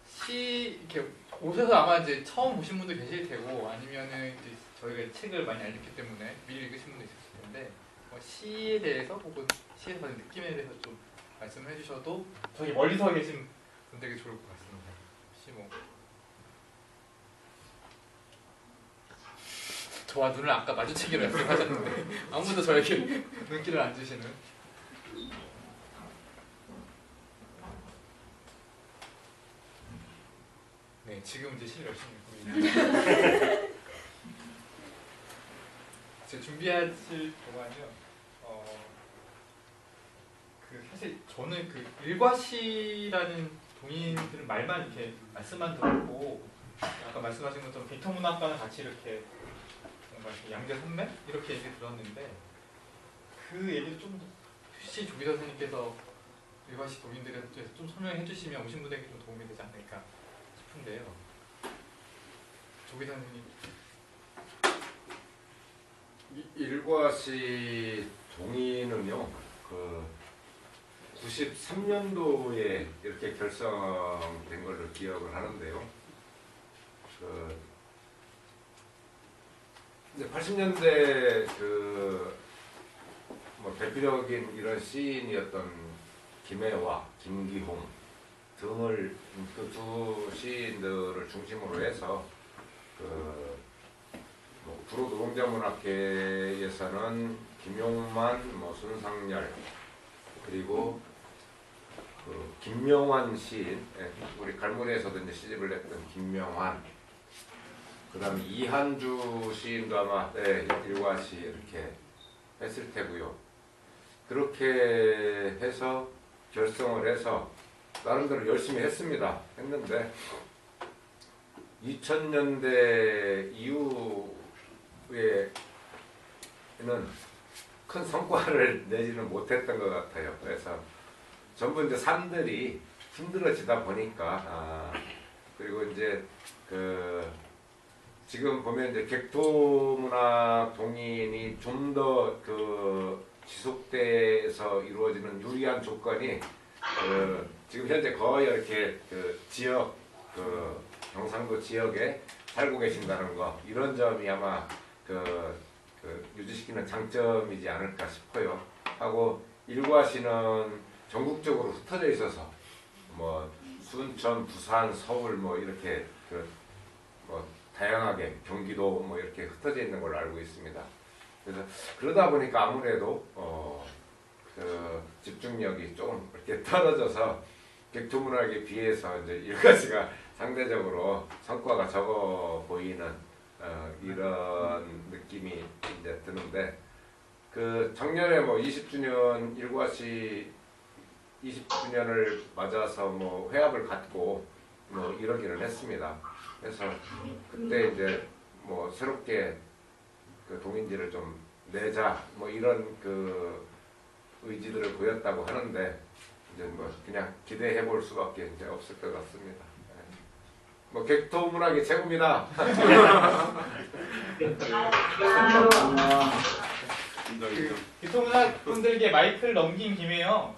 시 이렇게 오셔서 아마 이제 처음 보신 분도 계실 테고 아니면은 이제 저희가 책을 많이 알렸기 때문에 미리 읽으신 분도 있으실 텐데 시에 대해서 혹은 시에서 받은 느낌에 대해서 좀 말씀해 주셔도 저기 멀리서 계신 분들에게 좋을 것 같습니다. 혹시 뭐 저와 눈을 아까 마주치기로 약속하셨는데 아무도 저에게 눈길을 안 주시는. 네, 지금 이제 실 열심히 읽고 있는데 제가 준비하실 동안요. 그 사실 저는 그 일과시라는 동인들은 말만 이렇게 말씀만 들었고 아까 말씀하신 것처럼 빅터문학과는 같이 이렇게 양대 산맥? 이렇게 얘기 들었는데 그 얘기를 좀 혹시 조기사 선생님께서 일과시 동인들에 대해서 좀 설명해 주시면 오신 분에게 좀 도움이 되지 않을까 싶은데요. 조기사 선생님. 일과시 동인은요, 그 93년도에 이렇게 결성된 걸로 기억을 하는데요. 그 이제 80년대 그 뭐 대표적인 이런 시인이었던 김혜와 김기홍 등을 그 두 시인들을 중심으로 해서 그 뭐 구로 노동자문학회에서는 김용만, 뭐 손상열 그리고 그 김명환 시인, 우리 갈무리에서도 이제 시집을 냈던 김명환. 그다음에 이한주 시인도 아마 일과시 이렇게 했을 테고요. 그렇게 해서 결성을 해서 나름대로 열심히 했습니다. 했는데 2000년대 이후에는 큰 성과를 내지는 못했던 것 같아요. 그래서 전부 이제 산들이 힘들어지다 보니까 그리고 이제 그 지금 보면 이제 객토문학 동인이 좀 더 그 지속돼서 이루어지는 유리한 조건이 지금 현재 거의 이렇게 그 지역 그 경상도 지역에 살고 계신다는 거 이런 점이 아마 그 유지시키는 장점이지 않을까 싶어요. 하고 일과시는 전국적으로 흩어져 있어서 뭐 순천, 부산, 서울 뭐 이렇게 뭐 다양하게 경기도 뭐 이렇게 흩어져 있는 걸로 알고 있습니다. 그래서 그러다 보니까 아무래도 그 집중력이 조금 이렇게 떨어져서 객토문학에 비해서 이제 일과시가 상대적으로 성과가 적어 보이는 이런 느낌이 이제 드는데 그 작년에 뭐 20주년 일과시 20주년을 맞아서 뭐 회합을 갖고 뭐 이러기는 했습니다. 그래서 그때 이제 뭐 새롭게 그 동인지를 좀 내자 뭐 이런 그 의지들을 보였다고 하는데 이제 뭐 그냥 기대해 볼 수밖에 이제 없을 것 같습니다. 뭐 객토문학이 최고입니다. 교통문학 분들께 마이크를 넘긴 김에요.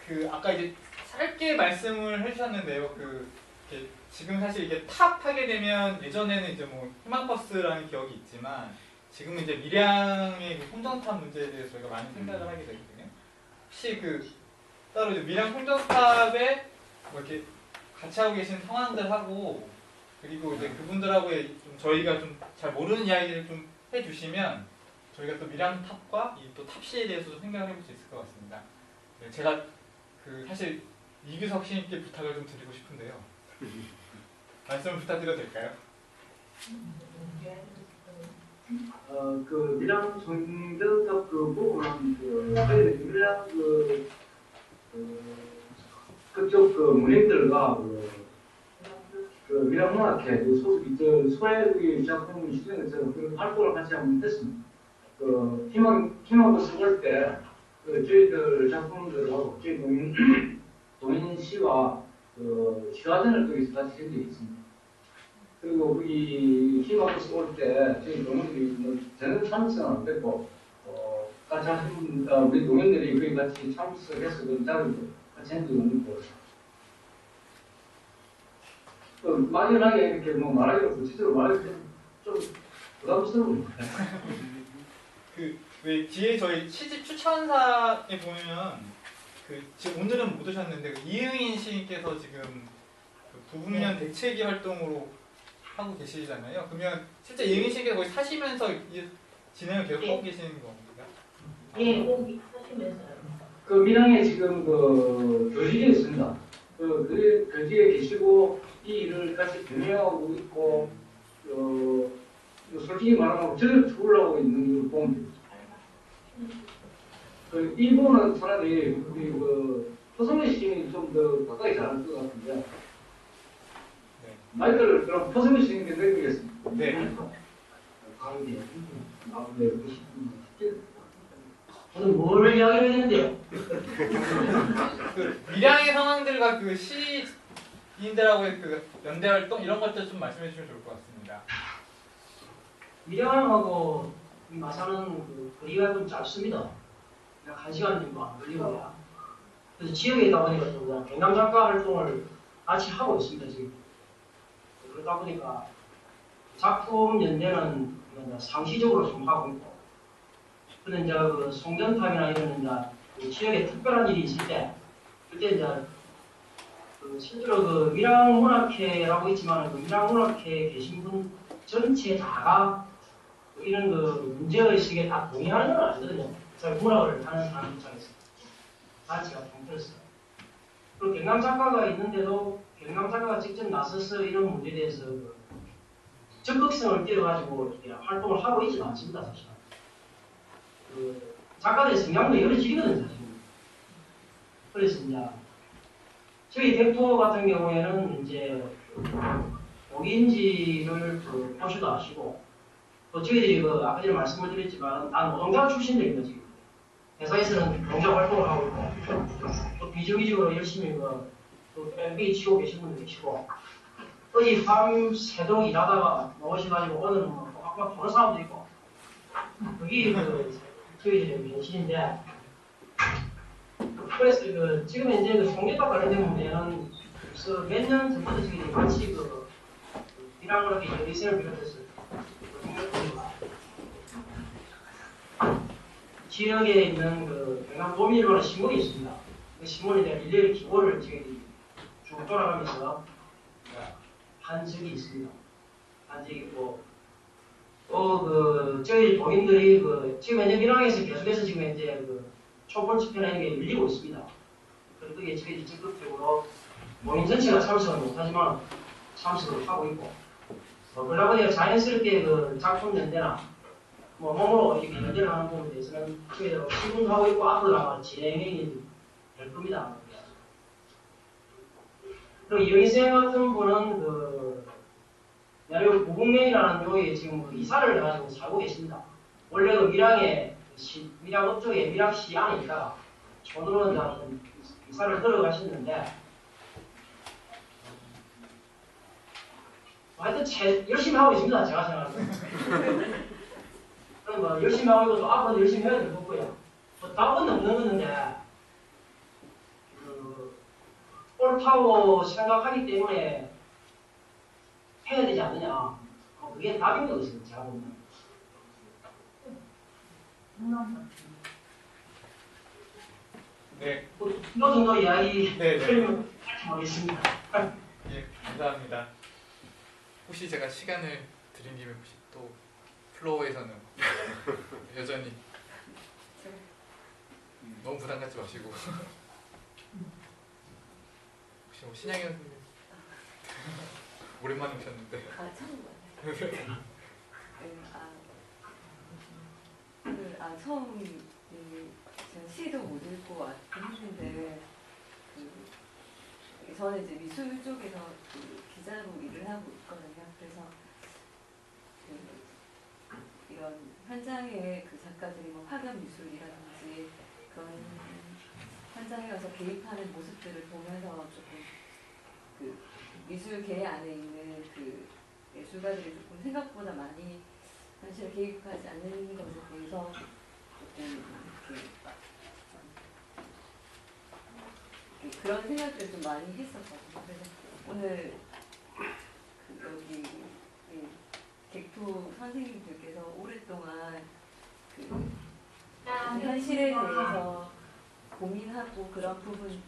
그 아까 이제 짧게 말씀을 해주셨는데요. 이렇게 지금 사실 이게 탑 하게 되면 예전에는 이제 뭐 희망버스라는 기억이 있지만 지금은 이제 밀양의 그 송전탑 문제에 대해서 저희가 많이 생각을 하게 되거든요. 혹시 따로 이제 밀양 송전탑에 뭐 이렇게 같이 하고 계신 상황들하고 그리고 이제 그분들하고의 좀 저희가 좀 잘 모르는 이야기를 좀 해주시면 저희가 또 밀양 탑과 이 또 탑시에 대해서 좀 생각을 해볼 수 있을 것 같습니다. 네, 제가 사실 이규석 시인께 부탁을 좀 드리고 싶은데요. 말씀 부탁드려도 될까요? 그 밀양 송전탑 그 부분은 저희 밀양 그쪽 문인들과 그 밀양문학회 소외의 작품 시즌에서 그 활동을 같이 한번 했습니다. 희망도 써볼 때 저희들 작품들하고 저희 동인 씨와 시화전을 거기서 같이 한 적이 있습니다. 그리고 거기 희망도 써볼 때 저희 동인들이 저는 참석은 안 됐고 같이 하신 우리 동인들이 거기 같이 참석해서 그 자리도 같이 한 적은 있고 막연하게 이렇게 뭐 말하기로 구체적으로 말하기 좀 부담스러워요. 왜 뒤에 저희 시집 추천사에 보면 지금 오늘은 못 오셨는데 이응인 시인께서 지금 부분면 대체기 활동으로 하고 계시잖아요. 그러면 실제 이응인 시인께서 거기 사시면서 진행을 계속 하고 계시는 겁니까? 예, 거기 하시면서요. 그 밀양에 지금 교직에 있습니다. 교직에 계시고 이 일을 같이 병행하고 있고 솔직히 말하면 저를 죽으려고 있는 걸 보면 됩니다. 일본은 차라리 우리 허성래 시인이 좀 더 가까이 잘할 것 같은데 네. 마이크를 그럼 허성래 시인께 내드리겠습니다. 네. 저는 뭘 이야기를 했는데요? 밀양의 상황들과 시인들하고의 연대 활동 이런 것들 좀 말씀해 주시면 좋을 것 같습니다. 밀양하고 이 마산은 거리가 좀 짧습니다. 약 1시간 정도 안 걸리고요. 그래서 지역에 있다 보니까 좀 경남 작가 활동을 같이 하고 있습니다, 지금. 그러다 보니까 작품 연대는 상시적으로 좀 하고 있고, 근데 이제 송전탑이나 이런 지역에 특별한 일이 있을 때, 그때 이제 실제로 밀양문학회라고 있지만 밀양문학회에 계신 분 전체 다가 이런 문제의식에 다 동의하는 건 아니거든요. 문학을 하는 사람 입장에서 단체가 통틀었어요. 그리고 경남 작가가 있는데도 경남 작가가 직접 나서서 이런 문제에 대해서 적극성을 띄어가지고 활동을 하고 있지는 않습니다, 사실. 작가들의 성향도 여러지거든요, 사실. 그래서 이제 저희 덱토 같은 경우에는 이제 독인지를 보시도 아시고 또 저희들이 아까 전에 말씀을 드렸지만 다 노동자 출신들입니다, 지금. 회사에서는 노동자 활동을 하고 있고 또 비정규직으로 열심히 또 뺑뺑이 치고 계신 분들 계시고 어디 밤 새도록 일하다가 나오셔가지고 오늘은 아까 보는 사람도 있고 그게 저희들의 현실인데 그래서 지금 이제 송전탑 관련된 문제는 몇 년 전부터 저희들이 같이 밀양문학회 연대생을 비롯해서 지역에 있는 경남 도민일보라는 신문이 있습니다. 그 신문에 대한 일일이 기고를 저희들이 쭉 돌아가면서 한 적이 있습니다. 한 적이 있고 또 저희 도민들이 지금 이제 밀양에서 계속해서 지금 이제 촛불 집회나 이런 게 열리고 있습니다. 그리고 그게 저희들이 적극적으로 도민 전체가 참석은 못하지만 참석을 하고 있고 그러다 보니까 자연스럽게 작품 연대나 몸으로 이렇게 연대를 하는 부분에 대해서는 저희들 신문도 하고 있고 앞으로 아마 진행이 될 겁니다. 그리고 이영희쌤 같은 분은 여기 부곡면이라는 여기 지금 이사를 해가지고 살고 계십니다. 원래 밀양 업쪽에 밀양시 안에 있다가 촌으로 이사를 들어가셨는데 하여튼 열심히 하고 있습니다. 제가 생각하는. 그럼 뭐 열심히 하고 있고 또 앞으로 열심히 해야 될 거고요. 뭐 답은 없는 건데 옳다고 생각하기 때문에 해야 되지 않느냐. 그게 답인 거거든요. 제가 보면. 네, 이 정도 이야기 네, 네. 드리면 하겠습니다. 예, 감사합니다. 혹시 제가 시간을 드린 김에 혹시 또 플로어에서는 여전히 너무 부담 갖지 마시고 혹시 뭐 신양현 선생님 오랜만에 오셨는데 처음 봤어요. 처음 제가 시도 못 읽고 왔는데 저는 이제 미술 쪽에서 기자로 일을 하고 있거든요. 그래서 이런 현장에 작가들이 뭐 파견 미술이라든지 그런 현장에 가서 개입하는 모습들을 보면서 조금 미술계 안에 있는 예술가들이 조금 생각보다 많이 현실에 개입하지 않는 것에 대해서 조금 그런 생각들을 좀 많이 했었거든요. 그래서 오늘 여기 객투 선생님들께서 오랫동안 현실에 대해서 고민하고 그런 부분,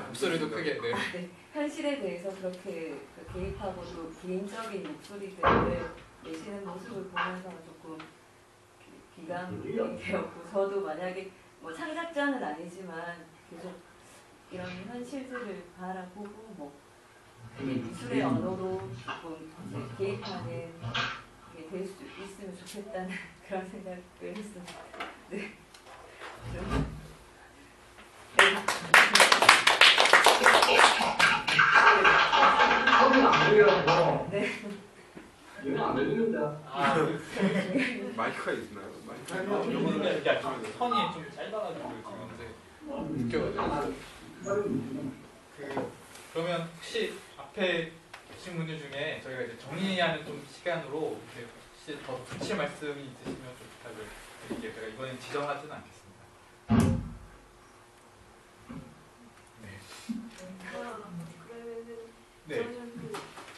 목소리도 크게 네, 현실에 대해서 그렇게 개입하고 또 개인적인 목소리들을 내시는 모습을 보면서 조금 귀감이 되었고, 저도 만약에 뭐 창작자는 아니지만 계속 이런 현실들을 바라보고 뭐 미술의 언어로 조금 개입하는 게 될 수 있으면 좋겠다는 그런 생각을 했습니다. 네. 소리가 안 들려가지고. 네. 얘는 안 들리는데. 마이크가 있나요? 마이크가 요거는 이게 선이 좀 짧아가지고 지금 이제 웃겨가지고 그러면 혹시 앞에 오신 분들 중에 저희가 이제 정리하는 좀 시간으로 혹시 더 붙일 말씀이 있으시면 좀 부탁을 드릴게요. 제가 이번엔 지정하지는 않겠습니다. 네. 저는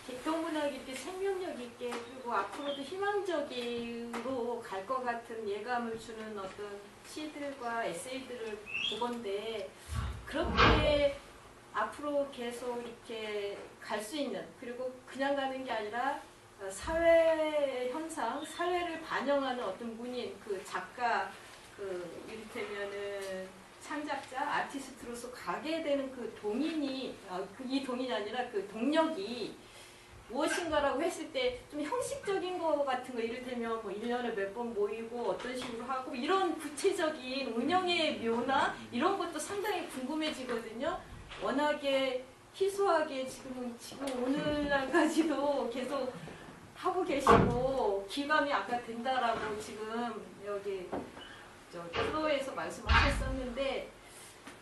객동문학이 이렇게 생명력 있게 그리고 앞으로도 희망적으로 갈 것 같은 예감을 주는 어떤 시들과 에세이들을 보건데 그렇게 앞으로 계속 이렇게 갈 수 있는 그리고 그냥 가는 게 아니라 사회 현상, 사회를 반영하는 어떤 문인, 작가, 이를테면은 창작자, 아티스트로서 가게 되는 동인이, 이 동인이 아니라 동력이 무엇인가라고 했을 때 좀 형식적인 거 같은 거, 이를테면 뭐 1년에 몇 번 모이고 어떤 식으로 하고 이런 구체적인 운영의 묘나 이런 것도 상당히 궁금해지거든요. 워낙에 희소하게 지금 오늘날까지도 계속 하고 계시고 기감이 아까 된다라고 지금 여기 프로에서 말씀하셨었는데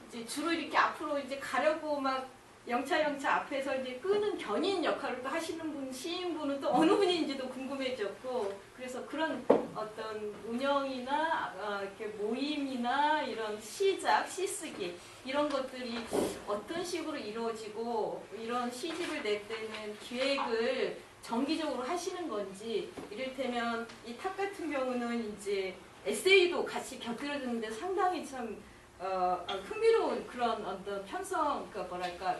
이제 주로 이렇게 앞으로 이제 가려고 막 영차 앞에서 이제 끄는 견인 역할을 또 하시는 분, 시인분은 또 어느 분인지도 궁금해졌고 그래서 그런 어떤 운영이나 이렇게 모임이나 이런 시작, 시쓰기 이런 것들이 어떤 식으로 이루어지고 이런 시집을 낼 때는 기획을 정기적으로 하시는 건지 이를테면 이 탑 같은 경우는 이제 에세이도 같이 곁들여지는데 상당히 참 흥미로운 그런 어떤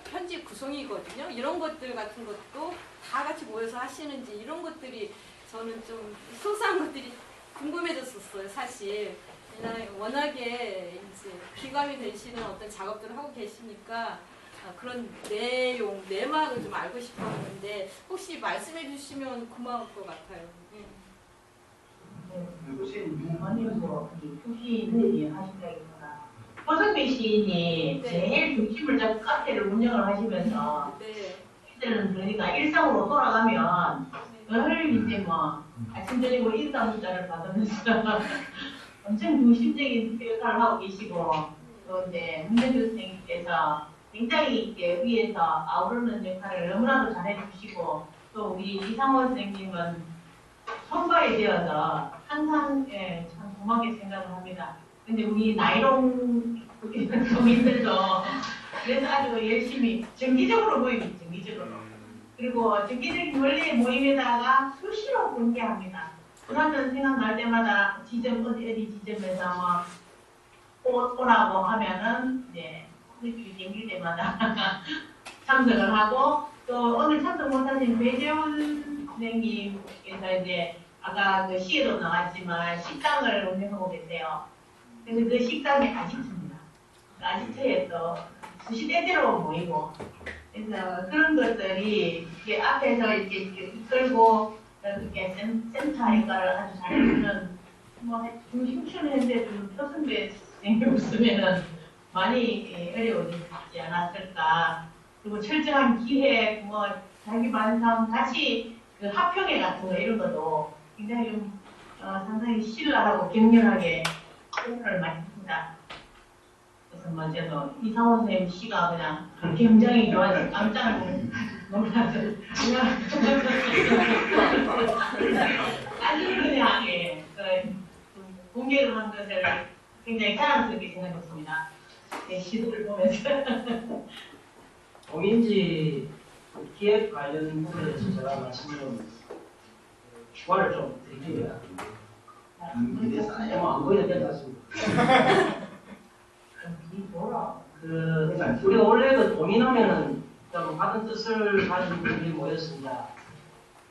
편집 구성이거든요. 이런 것들 같은 것도 다 같이 모여서 하시는지 이런 것들이 저는 좀 소소한 것들이 궁금해졌었어요, 사실. 워낙에 이제 귀감이 되시는 어떤 작업들을 하고 계시니까 그런 내용, 내막을 좀 알고 싶었는데 혹시 말씀해 주시면 고마울 것 같아요. 아니 뭐 표시들이 하신다기보다 허석배 시인이 제일 중심을 잡고 카페를 운영을 하시면서 시들은 그러니까 일상으로 돌아가면 늘 이제 뭐 아침 저녁으로 인사 문자를 받으면서 엄청 중심적인 역할을 하고 계시고 또 이제 문재주 선생님께서 굉장히 있게 위에서 아우르는 역할을 너무나도 잘해주시고 또 우리 이상원 선생님은 선발이 되어서 항상 참 고맙게 생각을 합니다. 근데 우리 나이롱 도민들도 그래서 아주 열심히 정기적으로 모입니다. 정기적으로. 그리고 정기적인 원래 모임에다가 수시로 공개합니다. 그러면 생각날 때마다 지점 어디 지점에서 뭐 오라고 하면은 이제 일주일 생길 때마다 참석을 하고 또 오늘 참석 못하신 배재훈 선생님께서 이제 아까 그 시에도 나왔지만 식당을 운영하고 계세요. 그래서 그 식당이 아지트입니다. 그 아지트에 또 수시 때때로 모이고 그래서 그런 것들이 이렇게 앞에서 이렇게 이끌고 이렇게 센터 역할을 아주 잘해주는 뭐 중심추는 현재 좀 표선배 선생님 없으면은 많이 어려워지지 않았을까. 그리고 철저한 기획, 뭐 자기 반상 같이 그 합평회 같은 거 이런 것도 굉장히 좀 상당히 신랄하고 격렬하게 공부를 많이 합니다. 그래서 뭐 저도 이상원 선생님 시가 그냥 굉장히 좋아서 깜짝 놀라서 아주 그냥 공개를 한 것을 굉장히 자랑스럽게 생각했습니다. 시도를 보면서 동인지 기획 관련 부분에 대해서 제가 말씀을 좀 추가를 좀 드립니다. 안 보여도 될 것 같습니다. 우리가 원래 그 동인하면은 좀 같은 뜻을 가진 분들이 모였습니다.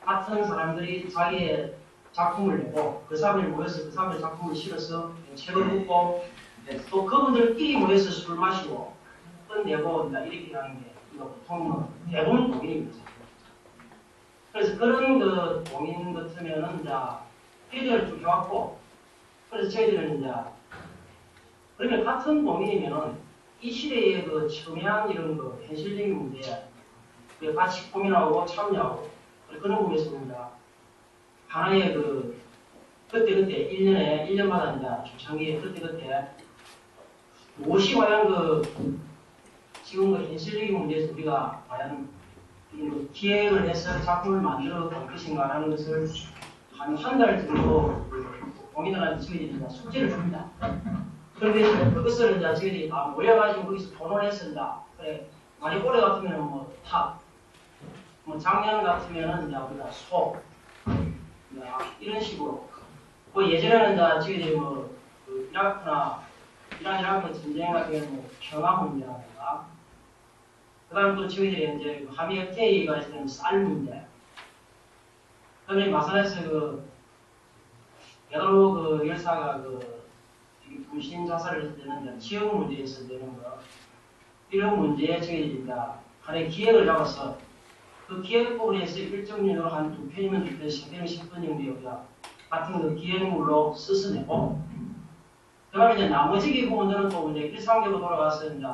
같은 사람들이 자기의 작품을 내고 그 사람이 모여서 그 사람의 작품을 실어서 책을 묻고 또 그분들끼리 모여서 술 마시고 끝내고 이렇게 하는 게 이거 보통은 대부분 동인입니다. 그래서 그런 그 동인 같으면은 이제 피드를 쭉 해왔고 그래서 저희들은 이제 그러면 같은 동인이면은 이 시대의 그 첨예한 이런 그 현실적인 문제에 같이 고민하고 참여하고 그런 부분에서입니다. 하나의 그 그때그때 1년마다 이제 초창기에 그때그때 무엇이 과연 그 지금 그 현실적인 문제에서 우리가 과연 기획을 해서 작품을 만들어 갈 것인가 하는 것을 한 달 정도 공인들한테 저희들이 숙제를 줍니다. 그런데 그것을 이제 저희들이 다 모여가지고 거기서 토론했습니다. 그래, 만약 올해 같으면 뭐 탑, 뭐 작년 같으면은 이제 우리가 소, 이런 식으로. 뭐 예전에는 이제 저희들이 뭐 그 이라크나 이란 전쟁 같은 경우는 뭐 평화 문제라든가, 그다음 또 저희들이 이제 한미 FTA가 있으면 쌀 문제. 그다음에 마산에서 그 베드로 그 열사가 그 분신 자살을 했을 때는 지역 문제에서 되는 거 이런 문제에 저희들이 하나의 기획을 잡아서 그 기획 부분에서 일정률로 한 2편이면 2편, 10편이면 10편 정도 같은 그 기획물로 쓰서내고 그 다음에 이제 나머지 부분들은 또 이제 일상적으로 돌아가서 이제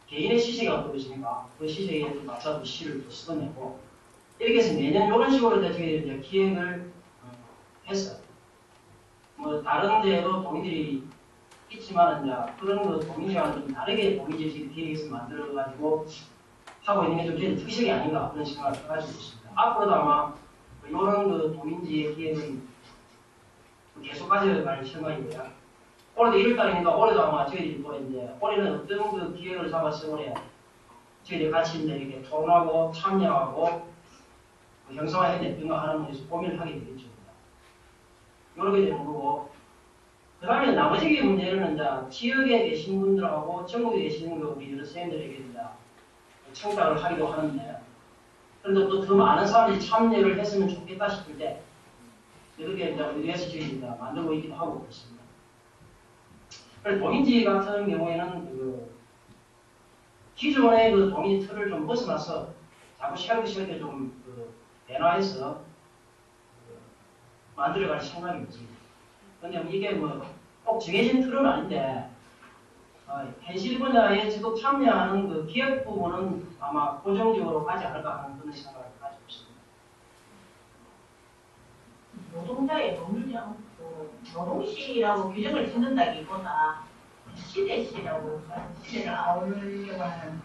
개인의 시세가 어떻고 있습니까? 그 시세에 맞춰서 시를 또 쓰내고 이렇게 해서 매년 이런 식으로 저희들이 이제 기획을 했어요. 뭐 다른 데도 동의들이 있지만 이제 그런 그 동의와는 좀 다르게 동의제식 기획에서 만들어가지고 하고 있는 게 좀 저희 특색이 아닌가 그런 생각을 가지고 있습니다. 앞으로도 아마 이런 그 동인지의 기획은 계속 가져갈 생각이고요. 올해도 1월달이니까 올해도 아마 저희들이 또 이제 올해는 어떤 그 기획을 잡아서 올해 저희들이 같이 이제 이렇게 토론하고 참여하고 그 형성화해야 될까 하는 것에서 고민을 하게 되겠죠. 이렇게 되는 거고. 그 다음에 나머지 문제는 이제 지역에 계신 분들하고 전국에 계시는 그 우리 여러 선생님들에게 이제 청탁을 하기도 하는데, 그런데 또 더 많은 사람들이 참여를 했으면 좋겠다 싶을 때, 이렇게 이제 의회에서 저희 만들고 있기도 하고 그렇습니다. 그래서 동인지 같은 경우에는 그 기존의 그 동인지 틀을 좀 벗어나서 자꾸 새롭게 좀 변화해서 만들어갈 생각입니다. 근데 이게 뭐 꼭 정해진 틀은 아닌데 현실 분야에 지금 참여하는 그 기업 부분은 아마 고정적으로 가지 않을까 하는 그런 생각을 가지고 있습니다. 노동자의 노동시라고 규정을 짓는다기보다 시대시라고 시대를 아우르려고 하는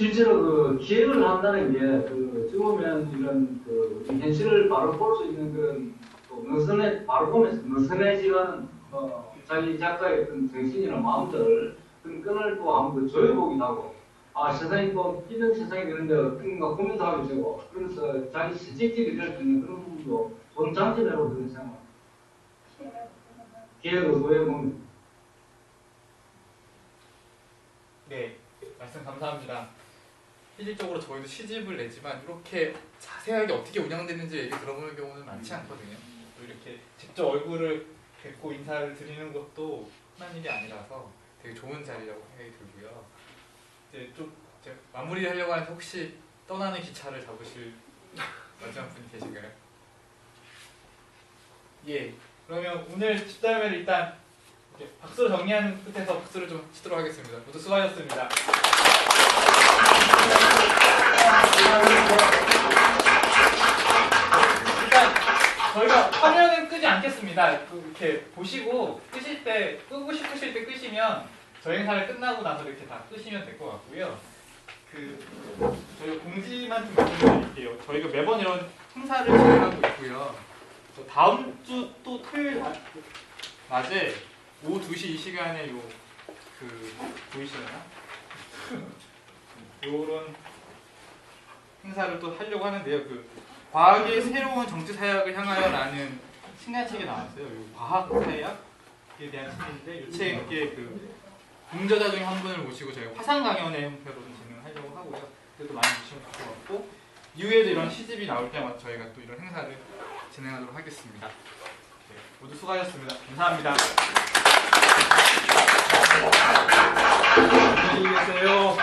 실제로 그 기획을 한다는 게그 찍으면 이런 그 현실을 바로 볼 수 있는 그런 느슨해 바로 보면서 느슨해지는 자기 작가의 어떤 정신이나 마음들을 그 끈을 또 한번 조여보기도 하고 아 세상이 또 이런 세상이 되는데 어떤가 고민도 하게 되고 그래서 자기 실질적이 될 수 있는 그런 부분도 좋은 장점이라고 저는 생각합니다. 기획을 조여보면. 네, 말씀 감사합니다. 실질적으로 저희도 시집을 내지만 이렇게 자세하게 어떻게 운영되는지 얘기 들어보는 경우는 많지 않거든요. 또 이렇게 직접 얼굴을 뵙고 인사를 드리는 것도 흔한 일이 아니라서 되게 좋은 자리라고 생각이 들고요. 이제 좀 제가 마무리하려고 하는데 혹시 떠나는 기차를 잡으실 마지막 분이 계신가요? 예, 그러면 오늘 집담회를 일단 이렇게 박수로 정리하는 끝에서 박수를 좀 치도록 하겠습니다. 모두 수고하셨습니다. 일단 저희가 화면은 끄지 않겠습니다. 이렇게 보시고 끄실 때 끄고 싶으실 때 끄시면 저희 행사를 끝나고 나서 이렇게 다 끄시면 될 것 같고요. 저희가 공지만 좀 말씀드릴게요. 저희가 매번 이런 행사를 진행하고 있고요. 다음 주 또 토요일 낮에 오후 2시 이 시간에 보이시나요? 요런 행사를 또 하려고 하는데요. 과학의 새로운 정치 사역을 향하여라는 신간책이 나왔어요. 요 과학 사역에 대한 책인데 이 책에 공저자 중에 한 분을 모시고 저희가 화상 강연의 형태로 진행을 하려고 하고요. 그래도 많이 주시면 좋을 것 같고 이후에도 이런 시집이 나올 때마다 저희가 또 이런 행사를 진행하도록 하겠습니다. 네, 모두 수고하셨습니다. 감사합니다. 안녕히 계세요.